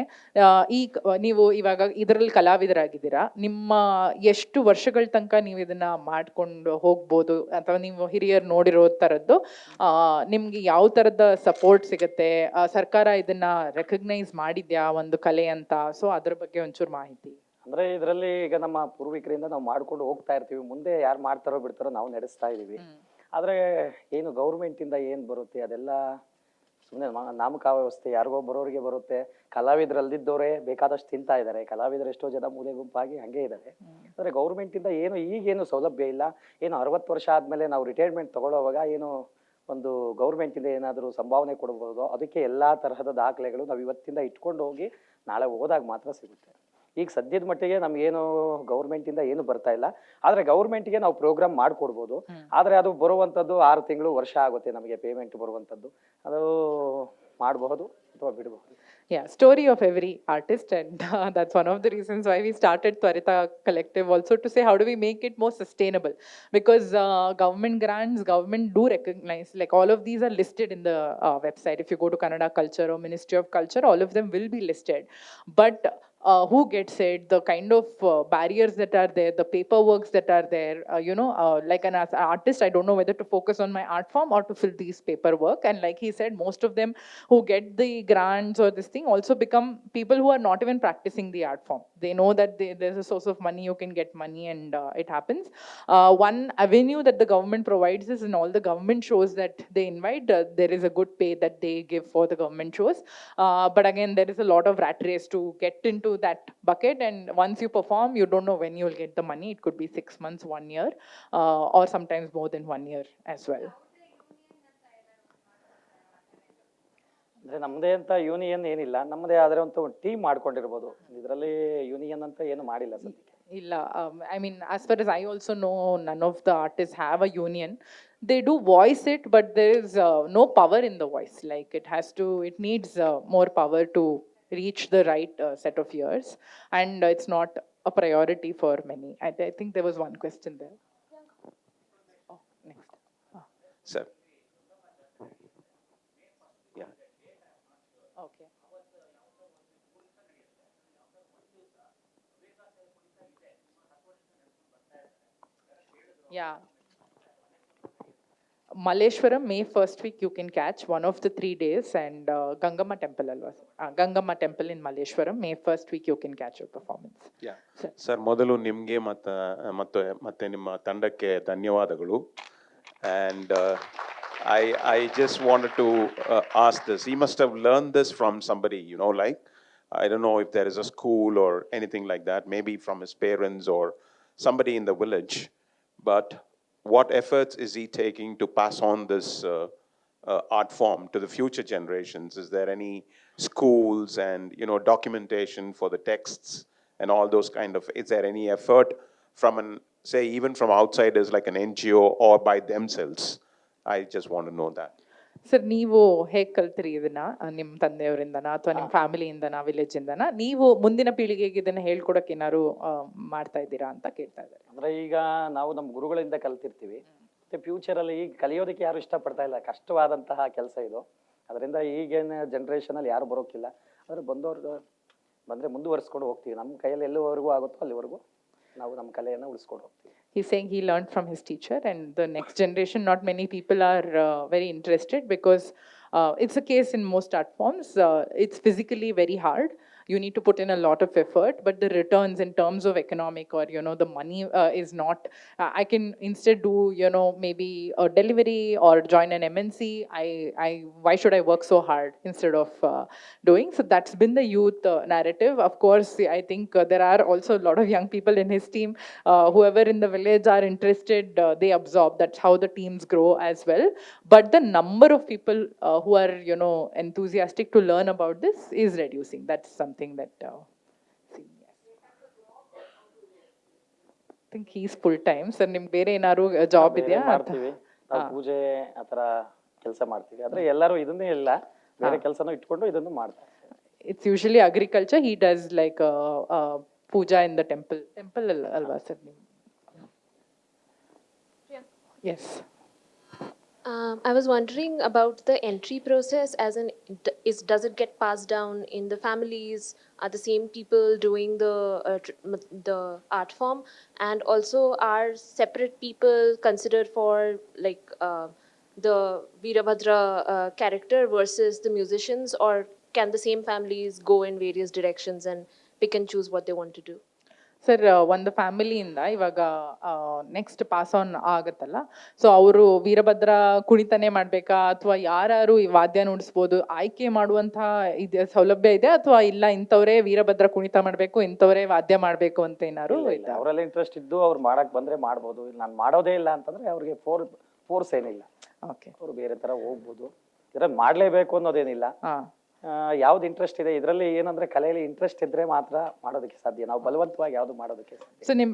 ನೀವು ಇವಾಗ ಇದರಲ್ಲಿ ಕಲಾವಿದರಾಗಿದ್ದೀರಾ, ನಿಮ್ಮ ಎಷ್ಟು ವರ್ಷಗಳ ತನಕ ನೀವು ಇದನ್ನ ಮಾಡ್ಕೊಂಡು ಹೋಗ್ಬೋದು, ಅಥವಾ ನೀವು ಹಿರಿಯರು ನೋಡಿರೋ ತರದ್ದು ನಿಮ್ಗೆ ಯಾವ ತರದ ಸಪೋರ್ಟ್ ಸಿಗುತ್ತೆ? ಸರ್ಕಾರ ಇದನ್ನ ರೆಕಗ್ನೈಸ್ ಮಾಡಿದ್ಯಾ ಒಂದು ಕಲೆ ಅಂತ? ಸೊ ಅದ್ರ ಬಗ್ಗೆ ಒಂಚೂರು ಮಾಹಿತಿ. ಅಂದ್ರೆ ಇದರಲ್ಲಿ ಈಗ ನಮ್ಮ ಪೂರ್ವಿಕರಿಂದ ನಾವು ಮಾಡ್ಕೊಂಡು ಹೋಗ್ತಾ ಇರ್ತೀವಿ. ಮುಂದೆ ಯಾರು ಮಾಡ್ತಾರೋ ಬಿಡ್ತಾರೋ ನಾವು ನಡೆಸ್ತಾ ಇದೀವಿ. ಆದ್ರೆ ಏನು ಗೌರ್ಮೆಂಟ್ ಇಂದ ಏನ್ ಬರುತ್ತೆ ಅದೆಲ್ಲ ಸುಮ್ಮನೆ ನಾಮಕಾವ್ಯವಸ್ಥೆ, ಯಾರಿಗೋ ಬರೋರಿಗೆ ಬರುತ್ತೆ. ಕಲಾವಿದರಲ್ದಿದ್ದವರೇ ಬೇಕಾದಷ್ಟು ತಿಂತಾ ಇದ್ದಾರೆ. ಕಲಾವಿದರು ಎಷ್ಟೋ ಜನ ಮೂಲೆ ಗುಂಪಾಗಿ ಹಂಗೆ ಇದ್ದಾರೆ. ಅಂದ್ರೆ ಗೌರ್ಮೆಂಟ್ ಇಂದ ಏನು ಈಗೇನು ಸೌಲಭ್ಯ ಇಲ್ಲ. ಏನು 60 ವರ್ಷ ಆದ್ಮೇಲೆ ನಾವು ರಿಟೈರ್ಮೆಂಟ್ ತಗೊಳ್ಳೋವಾಗ ಏನು ಒಂದು ಗೌರ್ಮೆಂಟ್ ಇಂದ ಏನಾದರೂ ಸಂಭಾವನೆ ಕೊಡಬಹುದು, ಅದಕ್ಕೆ ಎಲ್ಲಾ ತರಹದ ದಾಖಲೆಗಳು ನಾವು ಇವತ್ತಿಂದ ಇಟ್ಕೊಂಡು ಹೋಗಿ ನಾಳೆ ಹೋದಾಗ ಮಾತ್ರ ಸಿಗುತ್ತೆ. ಈಗ ಸದ್ಯದ ಮಟ್ಟಿಗೆ ನಮ್ಗೇನು ಗೌರ್ಮೆಂಟ್ ಇಂದ ಏನು ಬರ್ತಾ ಇಲ್ಲ. ಆದ್ರೆ ಗೌರ್ಮೆಂಟ್ಗೆ ನಾವು ಪ್ರೋಗ್ರಾಮ್ ಮಾಡ್ಕೊಡ್ಬೋದು. ಆದ್ರೆ ಅದು ಬರುವಂತದ್ದು 6 ತಿಂಗಳು, ವರ್ಷ ಆಗುತ್ತೆ ನಮಗೆ ಪೇಮೆಂಟ್ ಬರುವಂತದ್ದು. ಅದು ಮಾಡಬಹುದು ಅಥವಾ ಬಿಡಬಹುದು. Yeah, story of every artist, and that's one of the reasons why we started Twarita Collective also, to say how do we make it more sustainable, because government grants, government do recognize, all of these are listed in the website. If you go to Kannada Culture or Ministry of Culture, all of them will be listed, but who gets it, the kind of barriers that are there, the paperworks that are there. Like as an artist, I don't know whether to focus on my art form or to fill these paperwork. And like he said, most of them who get the grants or this thing also become people who are not even practicing the art form. They know that there's a source of money, you can get money, and it happens. One avenue that the government provides is in all the government shows that they invite, there is a good pay that they give for the government shows. But again, there is a lot of rat race to get into that bucket, and once you perform, you don't know when you'll get the money. It could be 6 months, 1 year, or sometimes more than 1 year as well. ಅಂದರೆ ನಮ್ಮದೇ ಅಂತ union ಏನಿಲ್ಲ, ನಮ್ಮದೇ ಆದರೆ ಒಂದು team ಮಾಡ್ಕೊಂಡಿರ್ಬೋದು. ಇದರಲ್ಲಿ union ಅಂತ ಏನು ಮಾಡಿಲ್ಲ ಸದ್ಯಕ್ಕೆ. Illa, I mean, as far as I also know, none of the artists have a union. They do voice it, but there is no power in the voice. Like it needs more power to reach the right set of ears, and it's not a priority for many. I think there was one question there. Oh, next. Sir. Yeah. Okay. Yeah. Malleshwaram, May 1st week you can catch one of the 3 days, and Gangama Temple alva. Gangama Temple in Malleshwaram, May 1st week you can catch your performance. Yeah. Sir, ಮೊದಲು ನಿಮಗೆ ಮತ್ತೆ ನಿಮ್ಮ ತಂಡಕ್ಕೆ ಧನ್ಯವಾದಗಳು. And I just wanted to ask this. He must have learned this from somebody, like, I don't know if there is a school or anything like that, maybe from his parents or somebody in the village. But what efforts is he taking to pass on this art form to the future generations? Is there any schools and, documentation for the texts and all those kind of, is there any effort from even from outsiders like an NGO or by themselves? I just want to know that. Sir, ನೀವು ಹೇಗೆ ಕಲ್ತ್ರಿ ಇದನ್ನ? ನಿಮ್ಮ ತಂದೆಯವರಿಂದನಾ ಅಥವಾ ನಿಮ್ಮ ಫ್ಯಾಮಿಲಿಯಿಂದನಾ, village ಇಂದನಾ? ನೀವು ಮುಂದಿನ ಪೀಳಿಗೆಗೆ ಇದನ್ನ ಹೇಳ್ಕೊಡಕ್ಕೆ ಏನಾದ್ರು ಮಾಡ್ತಾ ಇದ್ದೀರಾ ಅಂತ ಕೇಳ್ತಾ ಇದ್ದಾರೆ. ಅಂದ್ರೆ ಈಗ ನಾವು ನಮ್ಮ ಗುರುಗಳಿಂದ ಕಲ್ತಿರ್ತೀವಿ, ಮತ್ತೆ ಫ್ಯೂಚರ್ ಅಲ್ಲಿ ಈಗ ಕಲಿಯೋದಕ್ಕೆ ಯಾರು ಇಷ್ಟಪಡ್ತಾ ಇಲ್ಲ. ಕಷ್ಟವಾದಂತಹ ಕೆಲಸ ಇದು. ಅದರಿಂದ ಈಗಿನ ಜನರೇಷನ್ ಅಲ್ಲಿ ಯಾರು ಬರೋಕಿಲ್ಲ. ಆದ್ರೆ ಬಂದವ್ರು ಬಂದ್ರೆ ಮುಂದುವರಿಸ್ಕೊಂಡು ಹೋಗ್ತೀವಿ. ನಮ್ಮ ಕೈಯಲ್ಲಿ ಎಲ್ಲಿವರೆಗೂ ಆಗುತ್ತೋ ಅಲ್ಲಿವರೆಗೂ ನಾವು ನಮ್ಮ ಕಲೆಯನ್ನು ಉಳಿಸ್ಕೊಂಡು ಹೋಗ್ತೀವಿ. He's saying he learned from his teacher, and the next generation, not many people are very interested, because it's a case in most art forms. It's physically very hard. You need to put in a lot of effort, but the returns in terms of economic or, the money is not, I can instead do, maybe a delivery or join an MNC. Why should I work so hard instead of doing? So that's been the youth narrative. Of course, I think there are also a lot of young people in his team. Whoever in the village are interested, they absorb. That's how the teams grow as well. But the number of people who are, enthusiastic to learn about this is reducing. That's something that I think he's full time. Sir, ನಿಮ್ಗೆ ಬೇರೆ ಏನಾದ್ರು job ಇದೆಯಾ? ಮಾಡ್ತೀವಿ ನಾವು, ಪೂಜೆ ಆತರ ಕೆಲಸ ಮಾಡ್ತೀವಿ. ಆದ್ರೆ ಎಲ್ಲರೂ ಇದನ್ನೇ ಇಲ್ಲ, ಬೇರೆ ಕೆಲಸನೂ ಇಟ್ಕೊಂಡು ಇದನ್ನು ಮಾಡ್ತಾರೆ. It's usually agriculture. He does like puja in the temple alva sir. Yes. I was wondering about the entry process, as in, does it get passed down in the families? Are the same people doing the art form, and also are separate people considered for like the Veerabhadra character versus the musicians, or can the same families go in various directions and pick and choose what they want to do? Sir, ಒಂದು ಫ್ಯಾಮಿಲಿಯಿಂದ ಇವಾಗ next pass on ಆಗತ್ತಲ್ಲ, so ಅವರು ವೀರಭದ್ರ ಕುಣಿತಾನೆ ಮಾಡ್ಬೇಕಾ ಅಥವಾ ಯಾರು ಈ ವಾದ್ಯ ನುಡಿಸ್ಬೋದು ಆಯ್ಕೆ ಮಾಡುವಂತಹ ಸೌಲಭ್ಯ ಇದೆ, ಅಥವಾ ಇಲ್ಲ ಇಂಥವ್ರೇ ವೀರಭದ್ರ ಕುಣಿತ ಮಾಡ್ಬೇಕು, ಇಂಥವ್ರೇ ವಾದ್ಯ ಮಾಡ್ಬೇಕು ಅಂತ ಏನಾರು? ಅವರೆಲ್ಲ ಇಂಟ್ರೆಸ್ಟ್ ಇದ್ದು ಅವ್ರು ಮಾಡಕ್ ಬಂದ್ರೆ ಮಾಡ್ಬೋದು. ನಾನು ಮಾಡೋದೇ ಇಲ್ಲ ಅಂತಂದ್ರೆ ಅವ್ರಿಗೆ ಫೋರ್ಸ್ ಏನಿಲ್ಲ. ಓಕೆ, ಅವ್ರು ಬೇರೆ ತರ ಹೋಗ್ಬೋದು. ಇದ್ರಲ್ಲಿ ಮಾಡ್ಲೇಬೇಕು ಅನ್ನೋದೇನಿಲ್ಲ. ಯಾವ್ದು ಇಂಟ್ರೆಸ್ಟ್ ಇದೆ ಇದರಲ್ಲಿ, ಏನಂದ್ರೆ ಕಲೆಯಲ್ಲಿ ಇಂಟ್ರೆಸ್ಟ್ ಇದ್ರೆ ಮಾತ್ರ ಮಾಡೋದಕ್ಕೆ ಸಾಧ್ಯ. ನಾವು ಬಲವಂತವಾಗಿ ಯಾವ್ದು ಮಾಡೋದಕ್ಕೆ ಸಾಧ್ಯ. ಸೊ ನಿಮ್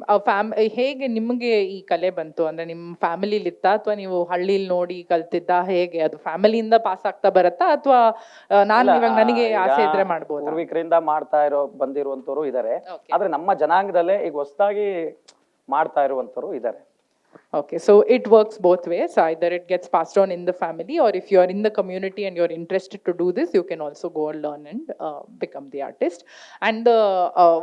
ಹೇಗೆ ನಿಮ್ಗೆ ಈ ಕಲೆ ಬಂತು? ಅಂದ್ರೆ ನಿಮ್ ಫ್ಯಾಮಿಲಿಲಿ ಇತ್ತಾ ಅಥವಾ ನೀವು ಹಳ್ಳಿಲಿ ನೋಡಿ ಕಲ್ತಿದ್ದ? ಹೇಗೆ ಅದು ಫ್ಯಾಮಿಲಿಯಿಂದ ಪಾಸ್ ಆಗ್ತಾ ಬರತ್ತಾ ಅಥವಾ ನನಗೆ ಆಸೆ ಇದ್ರೆ ಮಾಡ್ಬೋದು? ಪೂರ್ವಿಕರಿಂದ ಬಂದಿರುವಂತವ್ರು ಇದಾರೆ, ಆದ್ರೆ ನಮ್ಮ ಜನಾಂಗದಲ್ಲೇ ಈಗ ಹೊಸದಾಗಿ ಮಾಡ್ತಾ ಇರುವಂತವ್ರು ಇದಾರೆ. Okay, so it works both ways. Either it gets passed on in the family, or if you are in the community and you're interested to do this, you can also go and learn and become the artist. And the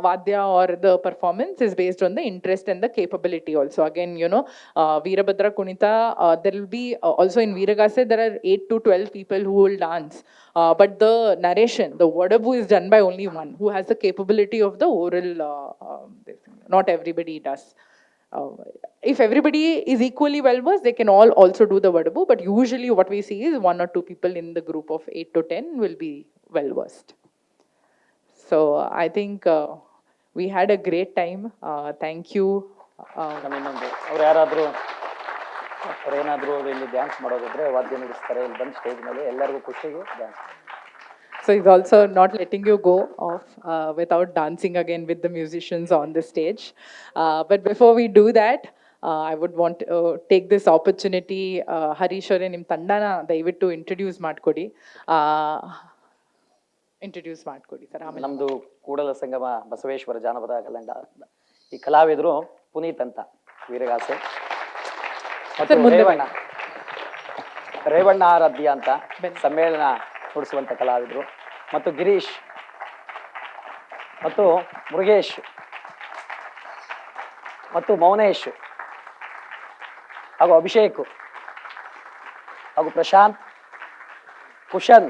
vadya or the performance is based on the interest and the capability also. Again, Veerabhadra Kunita, there will be also in Veeragase, there are 8 to 12 people who will dance. But the narration, the Vadabu is done by only one who has the capability of the oral. This thing. Not everybody does. If everybody is equally well versed, they can all also do the Vadabu, but usually what we see is 1 or 2 people in the group of 8 to 10 will be well versed. So I think we had a great time. Thank you. ನಮ್ಮ ಇನ್ನೊಂದು ಅವ್ರೇನಾದ್ರೂ ಇಲ್ಲಿ dance ಮಾಡೋದಿದ್ರೆ ವಾದ್ಯ ನುಡಿಸ್ತಾರೆ, ಇಲ್ಲಿ ಬಂದು stage ಮೇಲೆ ಎಲ್ಲರಿಗೂ ಖುಷಿಗೆ dance. So he's also not letting you go off without dancing again with the musicians on the stage. But before we do that, I would want to take this opportunity. Harish ಅವರೇ ನಿಮ್ಮ ತಂಡನ ದಯವಿಟ್ಟು introduce ಮಾಡ್ಕೊಡಿ. Introduce ಮಾಡ್ಕೊಡಿ sir. ಆಮೇಲೆ ನಮ್ದು ಕೂಡಲ ಸಂಗಮ ಬಸವೇಶ್ವರ ಜಾನಪದ ಕಲಂಡ ಈ ಕಲಾವಿದರು ಪುನೀತ್ ಅಂತ ವೀರಗಾಸೆ, ಮತ್ತು ರೇವಣ್ಣ ಆರಾಧ್ಯ ಅಂತ ಸಮ್ಮೇಳನ ನುಡಿಸುವಂತ ಕಲಾವಿದರು, ಮತ್ತು ಗಿರೀಶ್ ಮತ್ತು ಮುರುಗೇಶ್ ಮತ್ತು ಮೌನೇಶ್ ಹಾಗೂ ಅಭಿಷೇಕ್ ಹಾಗೂ ಪ್ರಶಾಂತ್, ಕುಶನ್